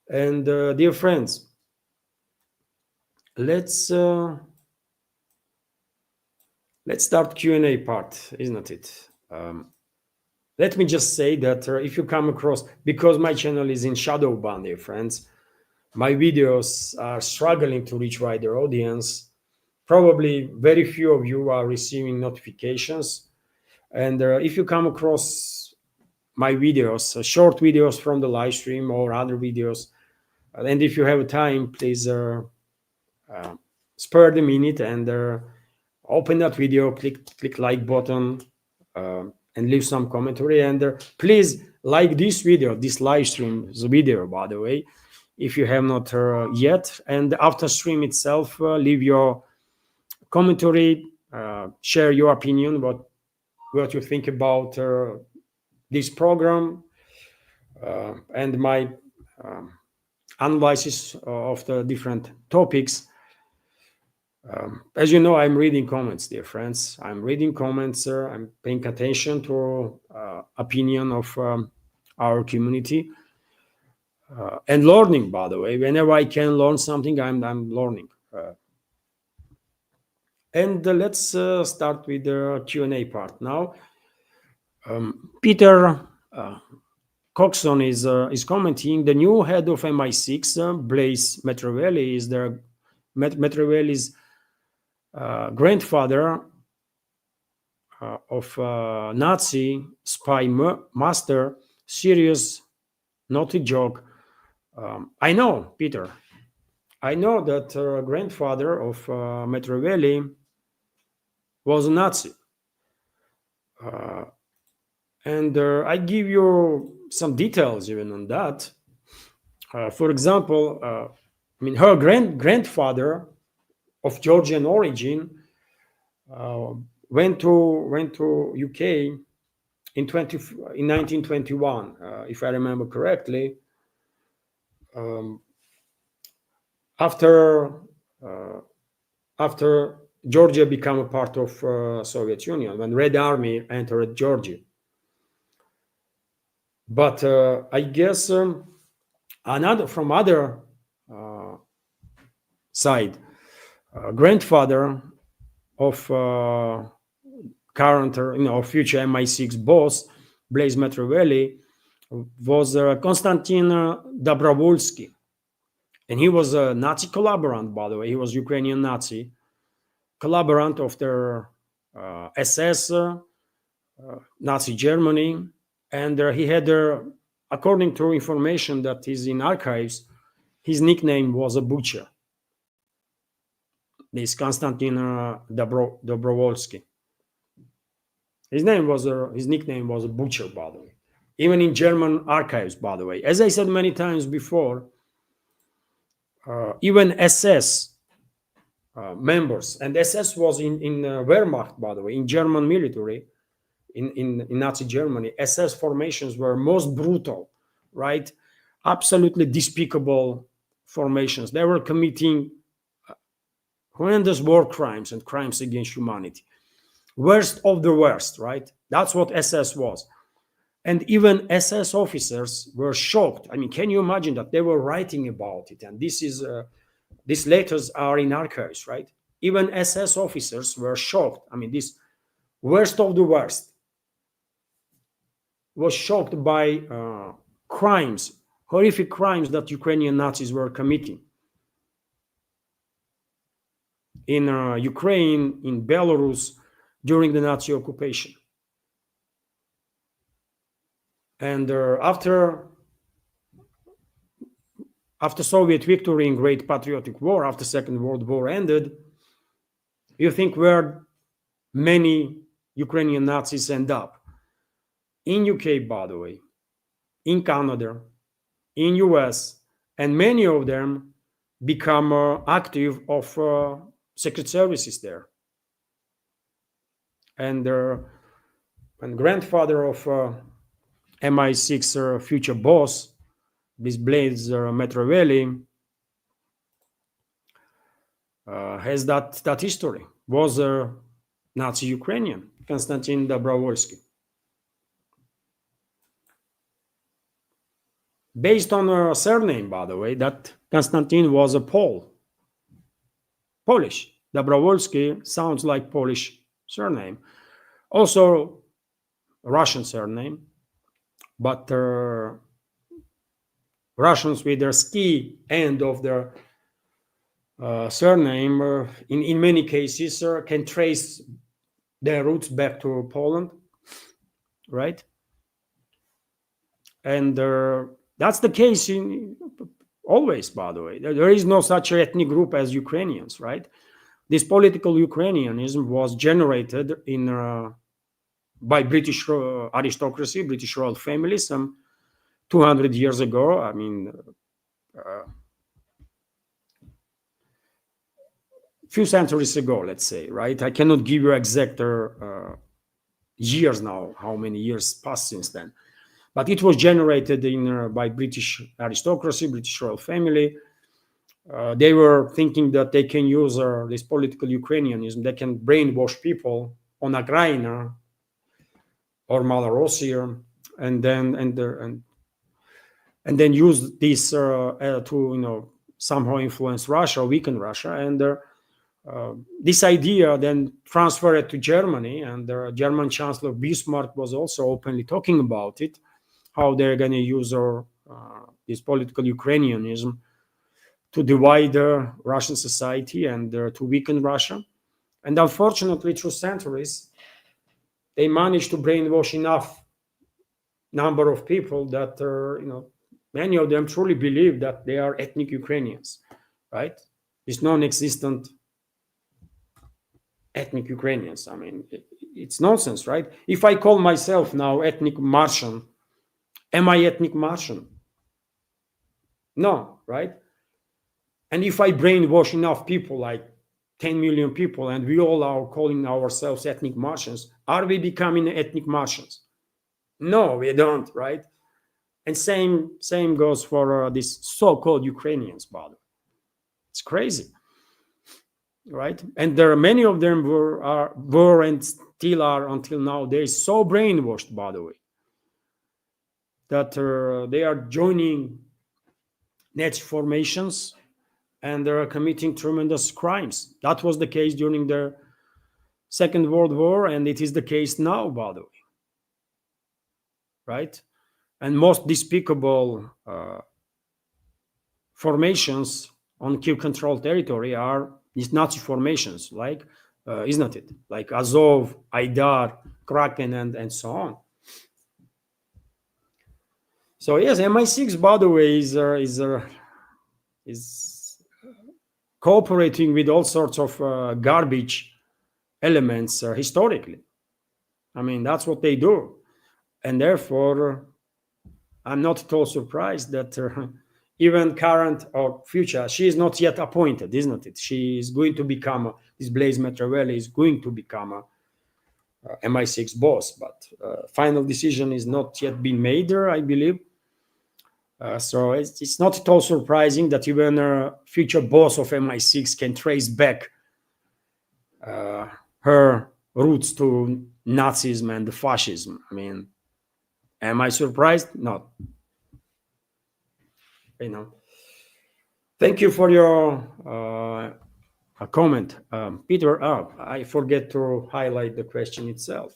And dear friends, let's start Q&A part, isn't it? Let me just say that if you come across, because my channel is in shadow ban, dear friends, my videos are struggling to reach wider audience. Probably very few of you are receiving notifications. And if you come across my videos, short videos from the live stream or other videos, and if you have time, please spare the minute and open that video, click like button, and leave some commentary. And please like this video, this live stream video, by the way, if you have not yet. And after stream itself, leave your commentary, share your opinion, what you think about this program and my analysis of the different topics. As you know, I'm reading comments, dear friends. I'm reading comments. I'm paying attention to opinion of our community and learning. By the way, whenever I can learn something, I'm learning. And let's start with the Q&A part now. Peter Coxon is commenting. The new head of MI6, Blaise Metravelli, is their Metravelli's grandfather of Nazi spy master. Serious, not a joke. I know, Peter. I know that grandfather of Metravelli was a Nazi. And I give you some details even on that. For example, her grandfather of Georgian origin went to UK in 1921, if I remember correctly. After Georgia became a part of Soviet Union, when Red Army entered Georgia. But I guess from other side, grandfather of current or future MI6 boss, Blaise Metravelli, was Konstantin Dobrovolsky. And he was a Nazi collaborant, by the way. He was Ukrainian Nazi collaborant of their SS, Nazi Germany. And he had, according to information that is in archives, his nickname was a butcher. This Konstantin Dobrovolsky. His nickname was a butcher, by the way. Even in German archives, by the way. As I said many times before, even SS members, and SS was in Wehrmacht, by the way, in German military, in Nazi Germany, SS formations were most brutal, right? Absolutely despicable formations. They were committing horrendous war crimes and crimes against humanity. Worst of the worst, right? That's what SS was. And even SS officers were shocked. I mean, can you imagine that they were writing about it? And these letters are in archives, right? Even SS officers were shocked. I mean, this worst of the worst was shocked by crimes, horrific crimes that Ukrainian Nazis were committing in Ukraine, in Belarus, during the Nazi occupation. And after Soviet victory in Great Patriotic War, after Second World War ended, you think where many Ukrainian Nazis end up? In UK, by the way, in Canada, in US, and many of them become active of secret services there. And grandfather of MI6 future boss, this Blaise Metrovelli, has that history. Was a Nazi Ukrainian, Konstantin Dobrovolsky. Based on a surname, by the way, that Konstantin was a Polish. Dobrovolsky sounds like Polish surname. Also, Russian surname, but Russians with their ski end of their surname, in many cases, can trace their roots back to Poland, right? And that's the case always, by the way. There is no such ethnic group as Ukrainians, right? This political Ukrainianism was generated by British aristocracy, British royal family, some 200 years ago. I mean, few centuries ago, let's say, right? I cannot give you exact years now, how many years passed since then. But it was generated by British aristocracy, British royal family. They were thinking that they can use this political Ukrainianism. They can brainwash people on Ukraine or Malorussia, and then use this to somehow influence Russia, weaken Russia, and this idea then transferred to Germany, and the German Chancellor Bismarck was also openly talking about it, how they're going to use this political Ukrainianism to divide Russian society and to weaken Russia. And unfortunately, through centuries, they managed to brainwash enough number of people that many of them truly believe that they are ethnic Ukrainians, right? It's non-existent ethnic Ukrainians. I mean, it's nonsense, right? If I call myself now ethnic Martian, am I ethnic Martian? No, right? And if I brainwash enough people, like 10 million people, and we all are calling ourselves ethnic Martians, are we becoming ethnic Martians? No, we don't, right? And same goes for these so-called Ukrainians, by the way. It's crazy, right? And there are many of them were and still are until nowadays so brainwashed, by the way, that they are joining Nazi formations and they're committing tremendous crimes. That was the case during the Second World War, and it is the case now, by the way, right? And most despicable formations on Kiev-controlled territory are these Nazi formations, like, isn't it? Like Azov, Aidar, Kraken, and so on. So yes, MI6, by the way, is cooperating with all sorts of garbage elements historically. I mean, that's what they do. And therefore, I'm not at all surprised that even current or future, she is not yet appointed, isn't it? She is going to become, this Blaise Metrovelli is going to become a MI6 boss, but final decision is not yet been made there, I believe. So it's not at all surprising that even a future boss of MI6 can trace back her roots to Nazism and fascism. I mean, Am I surprised? Not. You know. Thank you for your comment, Peter. I forget to highlight the question itself.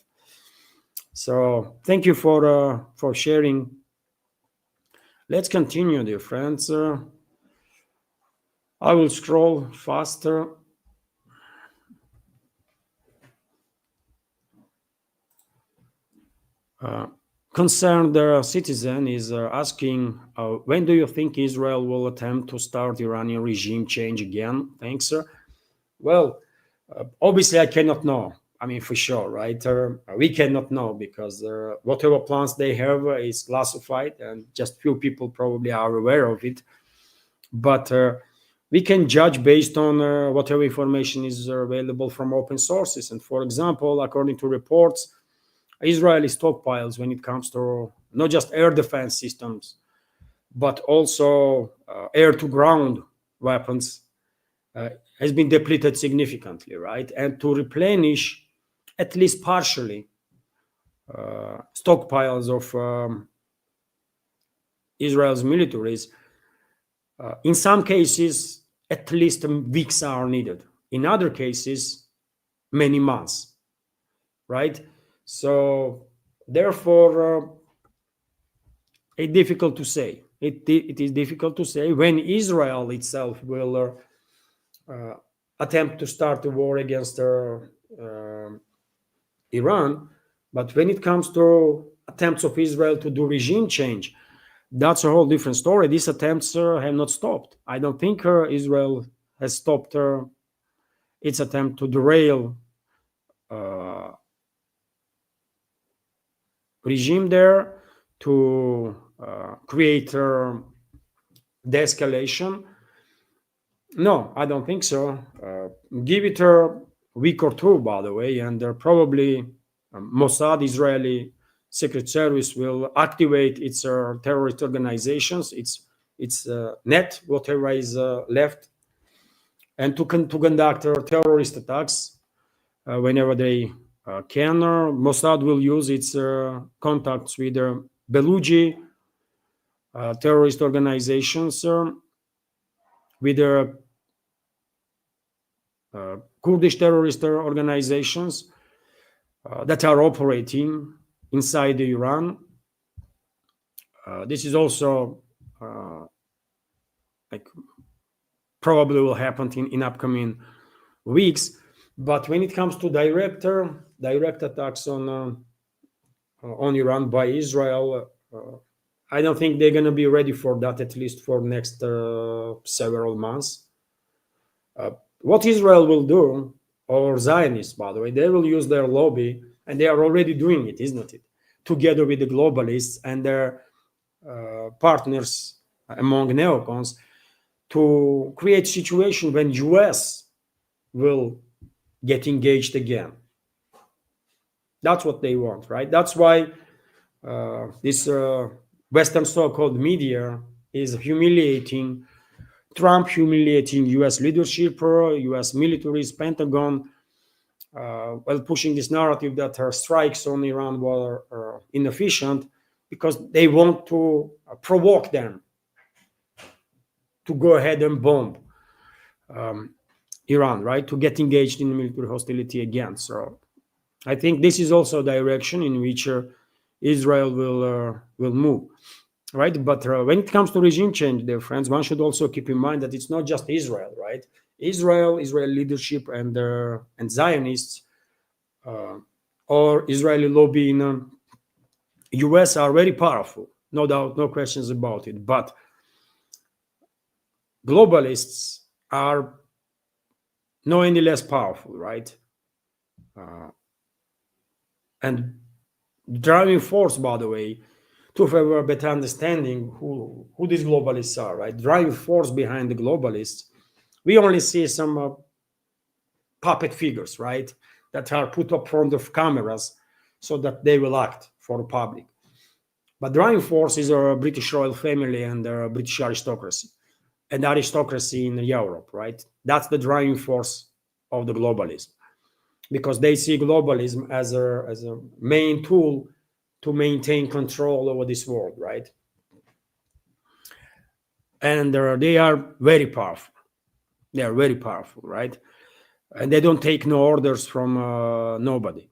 So thank you for sharing. Let's continue, dear friends. I will scroll faster. Concerned citizen is asking, when do you think Israel will attempt to start Iranian regime change again? Thanks, sir. Well, obviously, I cannot know. I mean, for sure, right? We cannot know because whatever plans they have is classified, and just few people probably are aware of it. But we can judge based on whatever information is available from open sources. And for example, according to reports, Israeli stockpiles when it comes to not just air defense systems, but also air to ground weapons has been depleted significantly, right? And to replenish at least partially stockpiles of Israel's militaries, in some cases, at least weeks are needed. In other cases, many months, right? So therefore, it's difficult to say. It is difficult to say when Israel itself will attempt to start a war against Iran. But when it comes to attempts of Israel to do regime change, that's a whole different story. These attempts have not stopped. I don't think Israel has stopped its attempt to derail regime there, to create de-escalation. No, I don't think so. Give it a week or two, by the way, and probably Mossad, Israeli Secret Service, will activate its terrorist organizations, its net, whatever is left, and to conduct terrorist attacks whenever they can. Mossad will use its contacts with Belugi terrorist organizations, with Kurdish terrorist organizations that are operating inside Iran. This is also like probably will happen in upcoming weeks. But when it comes to direct attacks on Iran by Israel, I don't think they're going to be ready for that, at least for next several months. What Israel will do, or Zionists, by the way, they will use their lobby, and they are already doing it, isn't it? Together with the globalists and their partners among neocons, to create a situation when US will get engaged again. That's what they want, right? That's why this Western so-called media is humiliating Trump, humiliating US leadership, US militaries, Pentagon, while pushing this narrative that her strikes on Iran were inefficient, because they want to provoke them to go ahead and bomb Iran, right? To get engaged in military hostility again. So I think this is also a direction in which Israel will move, right? But when it comes to regime change, dear friends, one should also keep in mind that it's not just Israel, right? Israel leadership, and Zionists or Israeli lobby in US are very powerful, no doubt, no questions about it. But globalists are no any less powerful, right? And driving force, by the way, to have a better understanding who these globalists are, right? Driving force behind the globalists, we only see some puppet figures, right, that are put up front of cameras so that they will act for the public. But driving force is a British royal family and a British aristocracy, and aristocracy in Europe, right? That's the driving force of the globalism, because they see globalism as a main tool to maintain control over this world, right? And they are very powerful. They are very powerful, right? And they don't take no orders from nobody,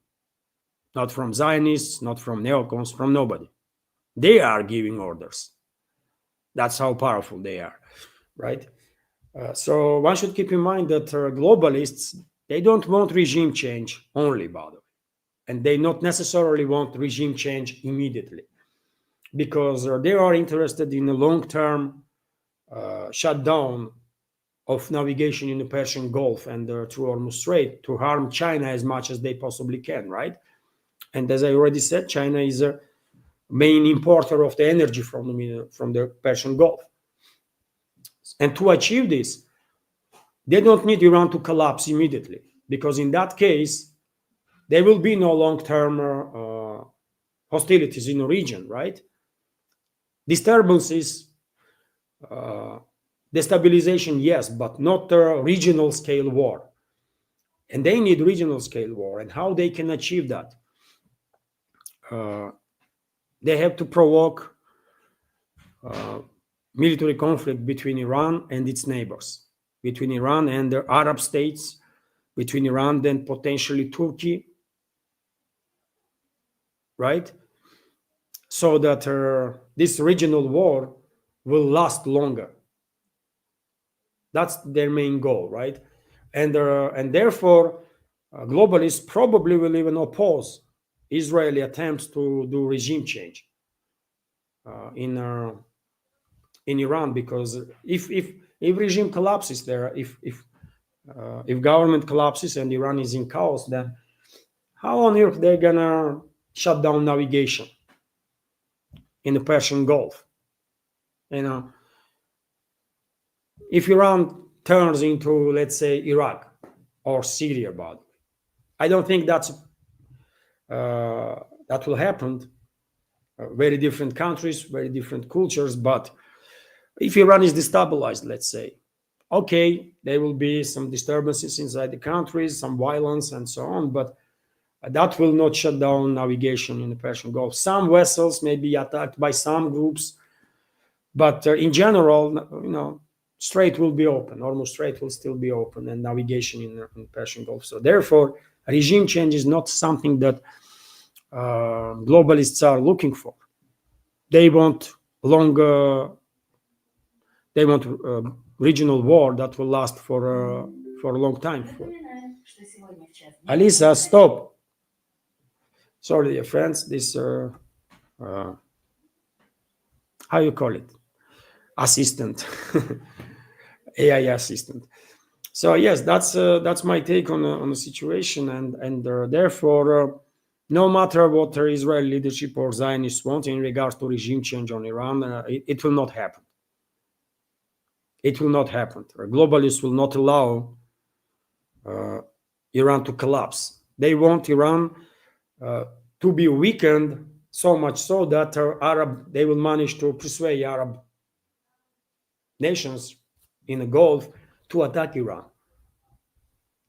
not from Zionists, not from neocons, from nobody. They are giving orders. That's how powerful they are, right? So one should keep in mind that globalists, they don't want regime change only, by the way, and they not necessarily want regime change immediately, because they are interested in a long-term shutdown of navigation in the Persian Gulf and through Hormuz Strait to harm China as much as they possibly can, right? And as I already said, China is a main importer of the energy from the Persian Gulf. And to achieve this, they don't need Iran to collapse immediately, because in that case, there will be no long-term hostilities in the region, right? Disturbances, destabilization, yes, but not a regional scale war. And they need regional scale war. And how they can achieve that? They have to provoke military conflict between Iran and its neighbors, between Iran and the Arab states, between Iran and potentially Turkey, right? So that this regional war will last longer. That's their main goal, right? And therefore, globalists probably will even oppose Israeli attempts to do regime change in Iran, because if regime collapses there, if government collapses and Iran is in chaos, then how on earth they're gonna shut down navigation in the Persian Gulf? You know, if Iran turns into, let's say, Iraq or Syria, but I don't think that will happen. Very different countries, very different cultures. But if Iran is destabilized, let's say, okay, there will be some disturbances inside the countries, some violence and so on, but that will not shut down navigation in the Persian Gulf. Some vessels may be attacked by some groups, but in general, Strait will be open. Hormuz Strait will still be open, and navigation in the Persian Gulf. So therefore, regime change is not something that globalists are looking for. They want regional war that will last for a long time. Alisa, stop. Sorry, dear friends. This how you call it? Assistant, AI assistant. So yes, that's my take on the situation, and therefore, no matter what the Israeli leadership or Zionists want in regards to regime change on Iran, it will not happen. It will not happen. Globalists will not allow Iran to collapse. They want Iran to be weakened so much so that they will manage to persuade Arab nations in the Gulf to attack Iran.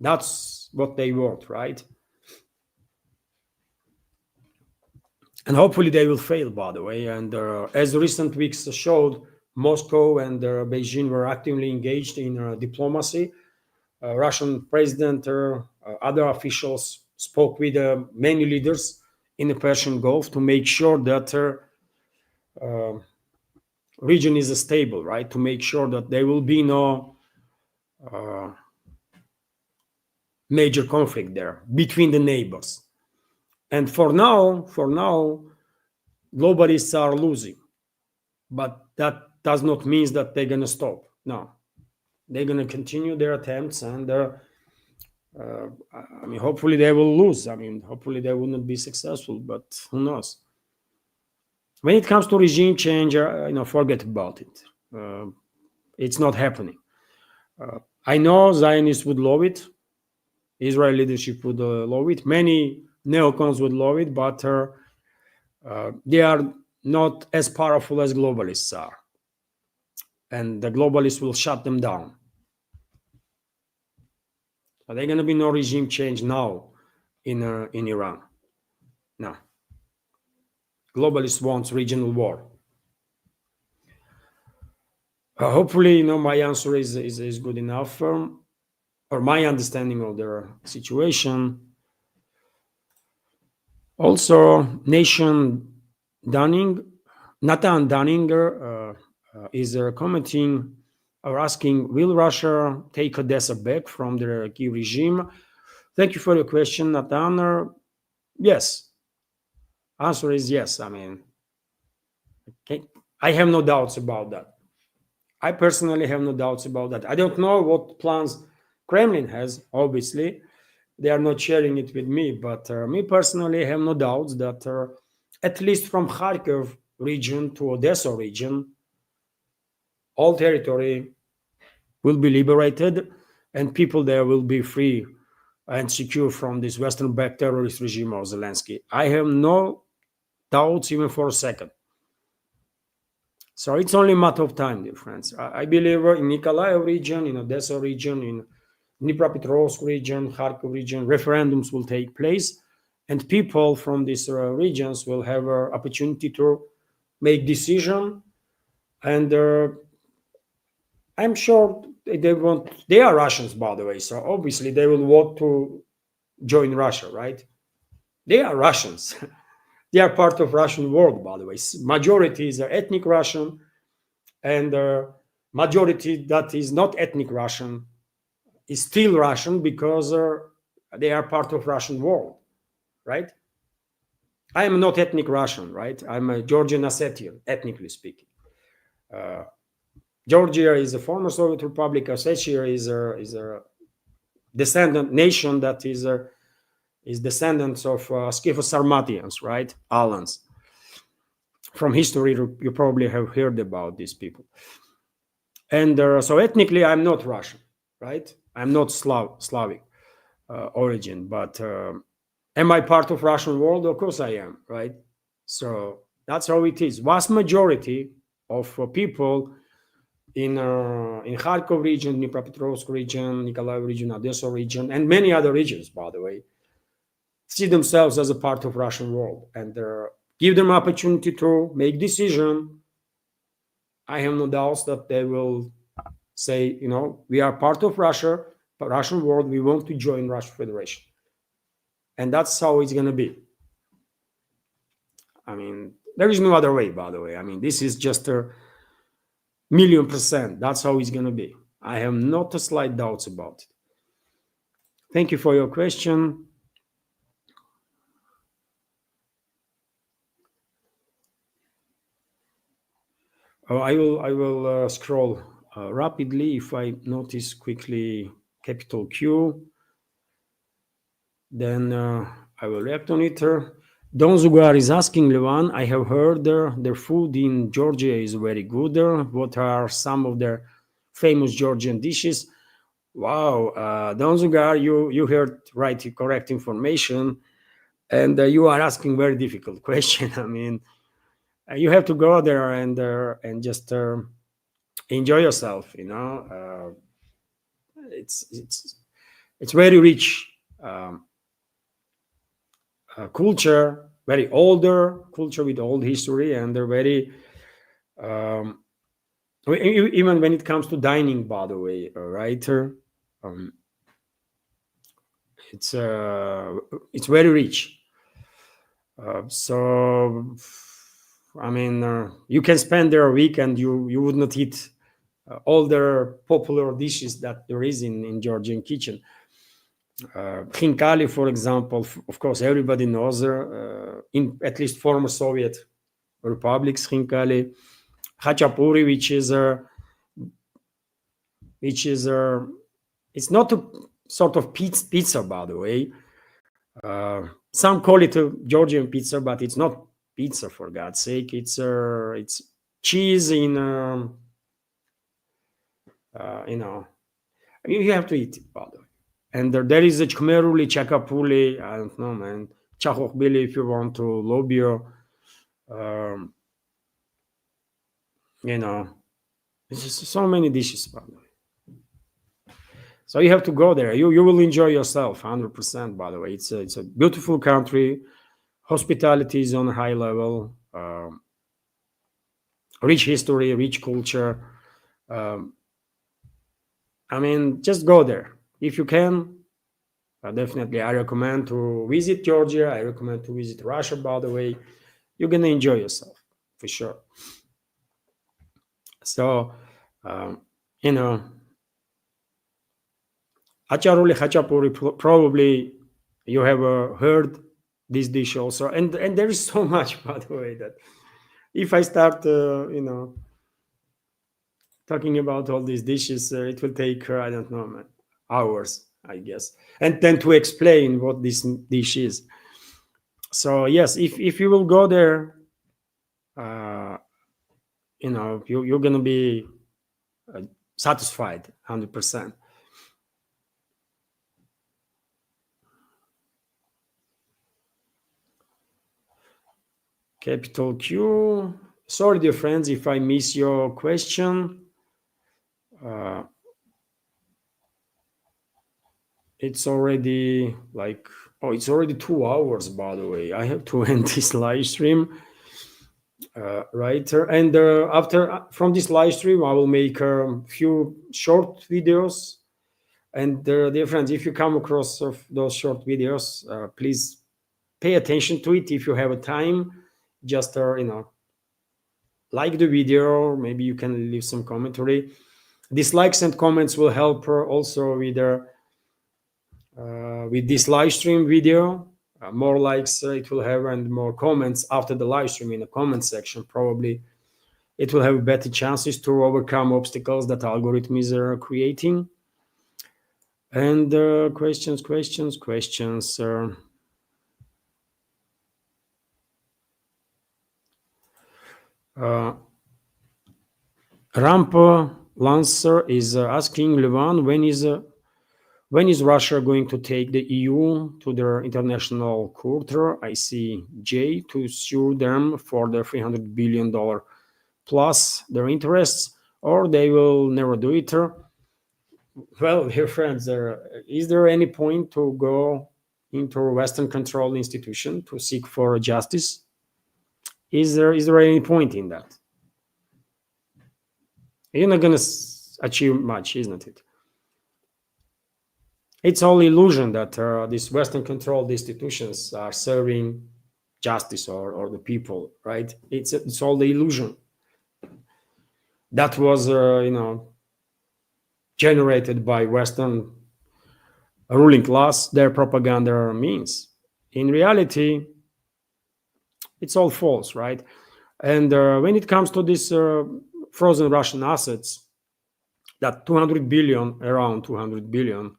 That's what they want, right? And hopefully they will fail, by the way. And as recent weeks showed, Moscow and Beijing were actively engaged in diplomacy. Russian president, other officials spoke with many leaders in the Persian Gulf to make sure that region is stable, right? To make sure that there will be no major conflict there between the neighbors. And for now, globalists are losing, but that does not mean that they're going to stop. No, they're going to continue their attempts, and hopefully they will lose. Hopefully they will not be successful, but who knows? When it comes to regime change, forget about it. It's not happening. I know Zionists would love it. Israel leadership would love it. Many neocons would love it, but they are not as powerful as globalists are. And the globalists will shut them down. So there's going to be no regime change now in Iran. No. globalist wants regional war. Hopefully, my answer is good enough, or my understanding of their situation. Also, Nathan Dunninger is commenting or asking, will Russia take Odessa back from the Kiev regime? Thank you for your question, Nathan. Yes. Answer is yes. I mean, I have no doubts about that. I personally have no doubts about that. I don't know what plans Kremlin has, obviously. They are not sharing it with me, but me personally have no doubts that at least from Kharkiv region to Odessa region, all territory will be liberated and people there will be free and secure from this Western-backed terrorist regime of Zelensky. I have no doubts even for a second. So it's only a matter of time, dear friends. I believe in Nikolaev region, in Odessa region, in Dnipropetrovsk region, Kharkiv region, referendums will take place, and people from these regions will have an opportunity to make decision. And I'm sure they are Russians, by the way, so obviously they will want to join Russia, right? They are Russians. They are part of Russian world, by the way. Majority is ethnic Russian, and majority that is not ethnic Russian is still Russian because they are part of Russian world, right? I am not ethnic Russian, right? I'm a Georgian Ossetian, ethnically speaking. Georgia is a former Soviet republic. Ossetia is a descendant nation that is descendants of Skytho-Sarmatians, right? Alans. From history, you probably have heard about these people. And so ethnically, I'm not Russian, right? I'm not Slavic origin, but am I part of Russian world? Of course I am, right? So that's how it is. Vast majority of people in Kharkov region, Dnipropetrovsk region, Nikolaev region, Odessa region, and many other regions, by the way, see themselves as a part of Russian world and give them opportunity to make decision. I have no doubts that they will say, we are part of Russia, but Russian world, we want to join Russian Federation. And that's how it's going to be. I mean, there is no other way, by the way. I mean, this is just a 1,000,000%. That's how it's going to be. I have not a slight doubts about it. Thank you for your question. I will scroll rapidly if I notice quickly capital Q. Then I will react on it. Don Zugar is asking, Levan, I have heard their food in Georgia is very good. What are some of their famous Georgian dishes? Wow, Don Zugar, you heard correct information, and you are asking very difficult question. I mean, you have to go there and just enjoy yourself. It's very rich culture, very older culture with old history, and they're very even when it comes to dining, by the way, right? It's very rich. So I mean, you can spend there a week and you would not eat all the popular dishes that there is in Georgian kitchen. Khinkali, for example, of course, everybody knows in at least former Soviet republics, Khinkali. Khachapuri, which is it's not a sort of pizza, by the way. Some call it a Georgian pizza, but it's not pizza, for God's sake. It's cheese in you have to eat it, by the way. And there is a Chkhmeruli, Chakapuli, I don't know, man, Chakhokbili, if you want to, Lobio. It's just so many dishes, by the way. So you have to go there. You will enjoy yourself 100%, by the way. It's a beautiful country. Hospitality is on a high level. rich history, rich culture. Um, I mean, just go there if you can. Definitely, I recommend to visit Georgia. I recommend to visit Russia. By the way, you're gonna enjoy yourself for sure. So, um, you know, Acharuli Hachapuri, probably you have heard this dish also, and there is so much, by the way, that if I start, talking about all these dishes, it will take I don't know, man, hours, I guess, and then to explain what this dish is. So yes, if you will go there, uh, you're gonna be uh, satisfied 100%. Capital Q. Sorry, dear friends, if I miss your question. Uh, it's already like, oh, it's already 2 hours, by the way. I have to end this live stream, right? And after from this live stream, I will make a few short videos. And dear friends, if you come across of those short videos, please pay attention to it if you have a time. Just like the video. Maybe you can leave some commentary. Dislikes and comments will help also with this live stream video. More likes it will have and more comments after the live stream in the comment section. Probably it will have better chances to overcome obstacles that algorithm is creating. And questions. Uh, Ramp Lancer is asking Levan, when is Russia going to take the EU to their international court, ICJ, to sue them for the $300 billion plus their interests, or they will never do it? Well, dear friends, is there any point to go into a Western controlled institution to seek for justice? Is there any point in that? You're not going to achieve much, isn't it? It's all illusion that these Western controlled institutions are serving justice or the people, right? It's all the illusion that was, generated by Western ruling class, their propaganda means. In reality, it's all false, right? And when it comes to this frozen Russian assets, that 200 billion, around 200 billion,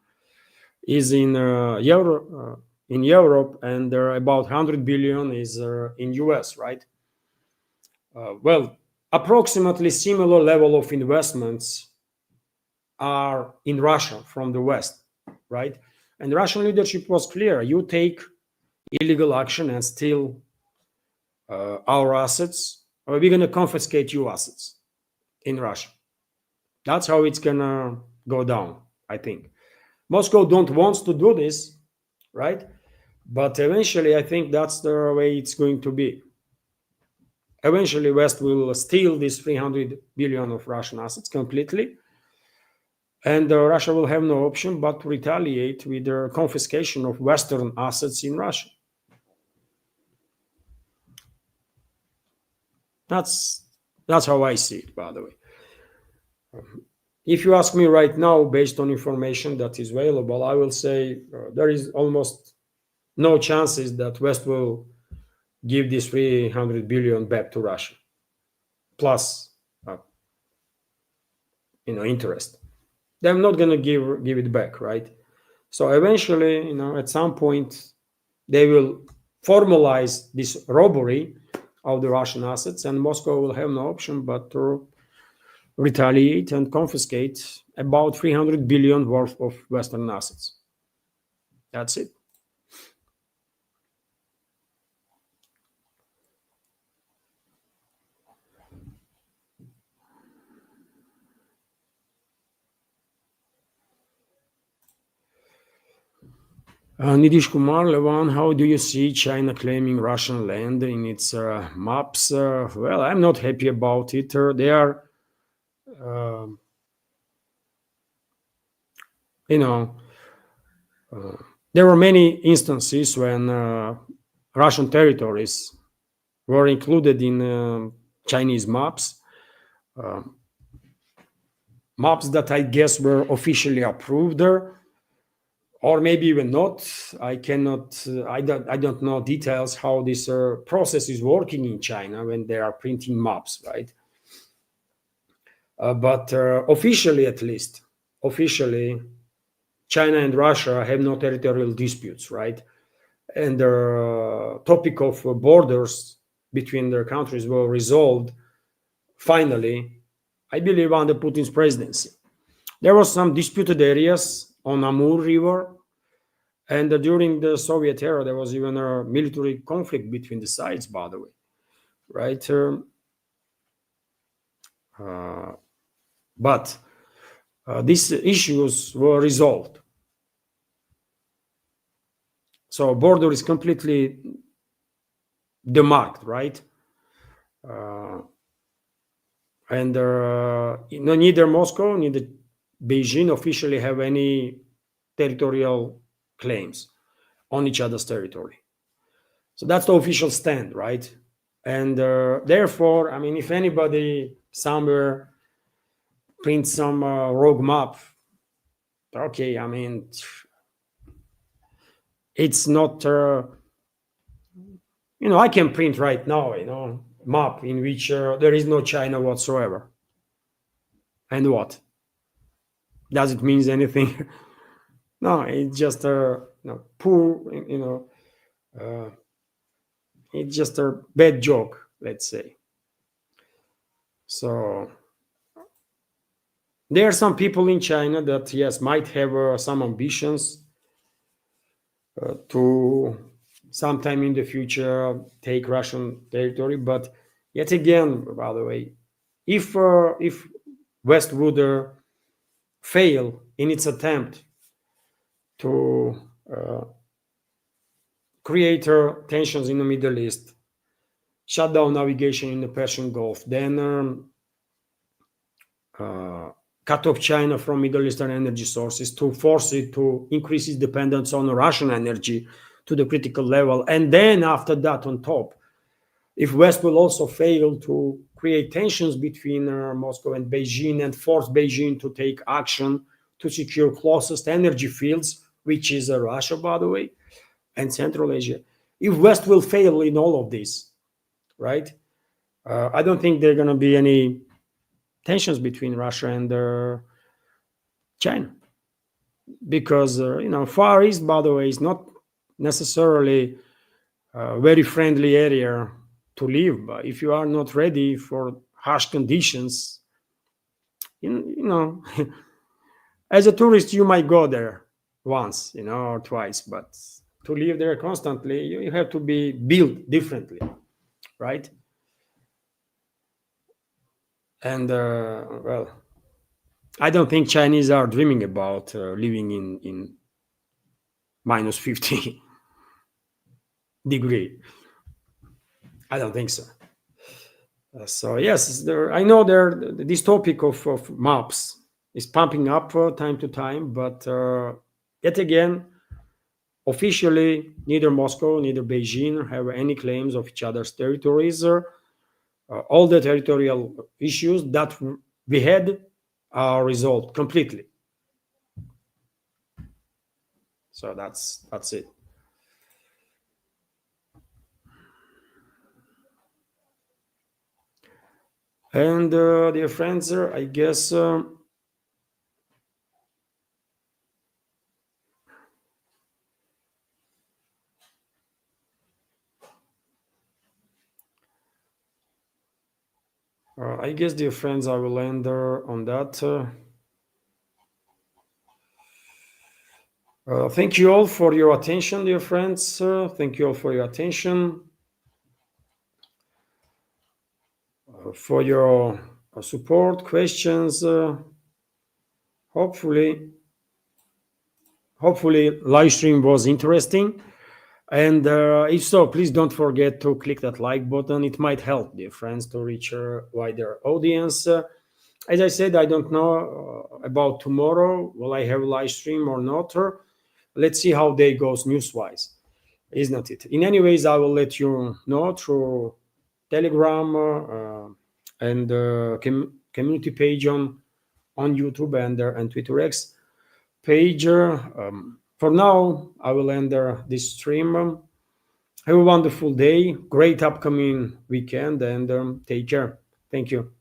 is in Europe, and about 100 billion is in US, right? Well, approximately similar level of investments are in Russia from the West, right? And Russian leadership was clear: you take illegal action and steal our assets, or we're gonna confiscate your assets in Russia. That's how it's gonna go down, I think. Moscow don't want to do this, right? But eventually, I think that's the way it's going to be. Eventually, West will steal this 300 billion of Russian assets completely, and Russia will have no option but to retaliate with the confiscation of Western assets in Russia. That's that's how I see it, by the way. If you ask me right now, based on information that is available, I will say there is almost no chances that West will give this 300 billion back to Russia, plus interest. They're not going to give it back, right? So eventually, at some point, they will formalize this robbery of the Russian assets, and Moscow will have no option but to retaliate and confiscate about 300 billion worth of Western assets. That's it. Nidish Kumar Levan, how do you see China claiming Russian land in its maps? Well, I'm not happy about it. They are, um you know, there were many instances when Russian territories were included in Chinese maps, uh, maps that I guess were officially approved, or maybe even not. I cannot. I don't know details how this process is working in China when they are printing maps, right? But officially, at least, officially, China and Russia have no territorial disputes, right? And the topic of borders between their countries were resolved finally, I believe, under Putin's presidency. There were some disputed areas on Amur River, and during the Soviet era, there was even a military conflict between the sides, by the way, right? Uh, but these issues were resolved. So border is completely demarked, right? Uh, and neither Moscow, neither Beijing officially have any territorial claims on each other's territory. So that's the official stand, right? And therefore, I mean, if anybody somewhere prints some rogue map, okay, I mean, it's not, I can print right now, map in which there is no China whatsoever. And what? Does it mean anything? No, it's just a poor, uh, it's just a bad joke, let's say. So there are some people in China that, yes, might have some ambitions to sometime in the future take Russian territory. But yet again, by the way, if West would fail in its attempt to create tensions in the Middle East, shut down navigation in the Persian Gulf, then cut off China from Middle Eastern energy sources, to force it to increase its dependence on Russian energy to the critical level. And then after that, on top, if West will also fail to create tensions between Moscow and Beijing and force Beijing to take action to secure closest energy fields, which is Russia, by the way, and Central Asia. If West will fail in all of this, right? I don't think there are going to be any tensions between Russia and China, because Far East, by the way, is not necessarily a very friendly area to live. But if you are not ready for harsh conditions, as a tourist, you might go there once, or twice, but to live there constantly, you have to be built differently, right? And well, I don't think Chinese are dreaming about living in minus 50 degree. I don't think so. So yes, I know this topic of maps is pumping up time to time, but yet again, officially, neither Moscow, neither Beijing have any claims of each other's territories. All the territorial issues that we had are resolved completely. So that's it. And dear friends, I guess dear friends, I will end on that. Thank you all for your attention, dear friends. Thank you all for your attention, for your support, questions. Hopefully, Hopefully, live stream was interesting. And if so, please don't forget to click that like button. It might help dear friends to reach a wider audience. As I said, I don't know about tomorrow. Will I have a live stream or not? Let's see how day goes news-wise, isn't it? In any ways, I will let you know through Telegram and community page on YouTube and Twitter X page. For now, I will end this stream. Have a wonderful day, great upcoming weekend, and take care. Thank you.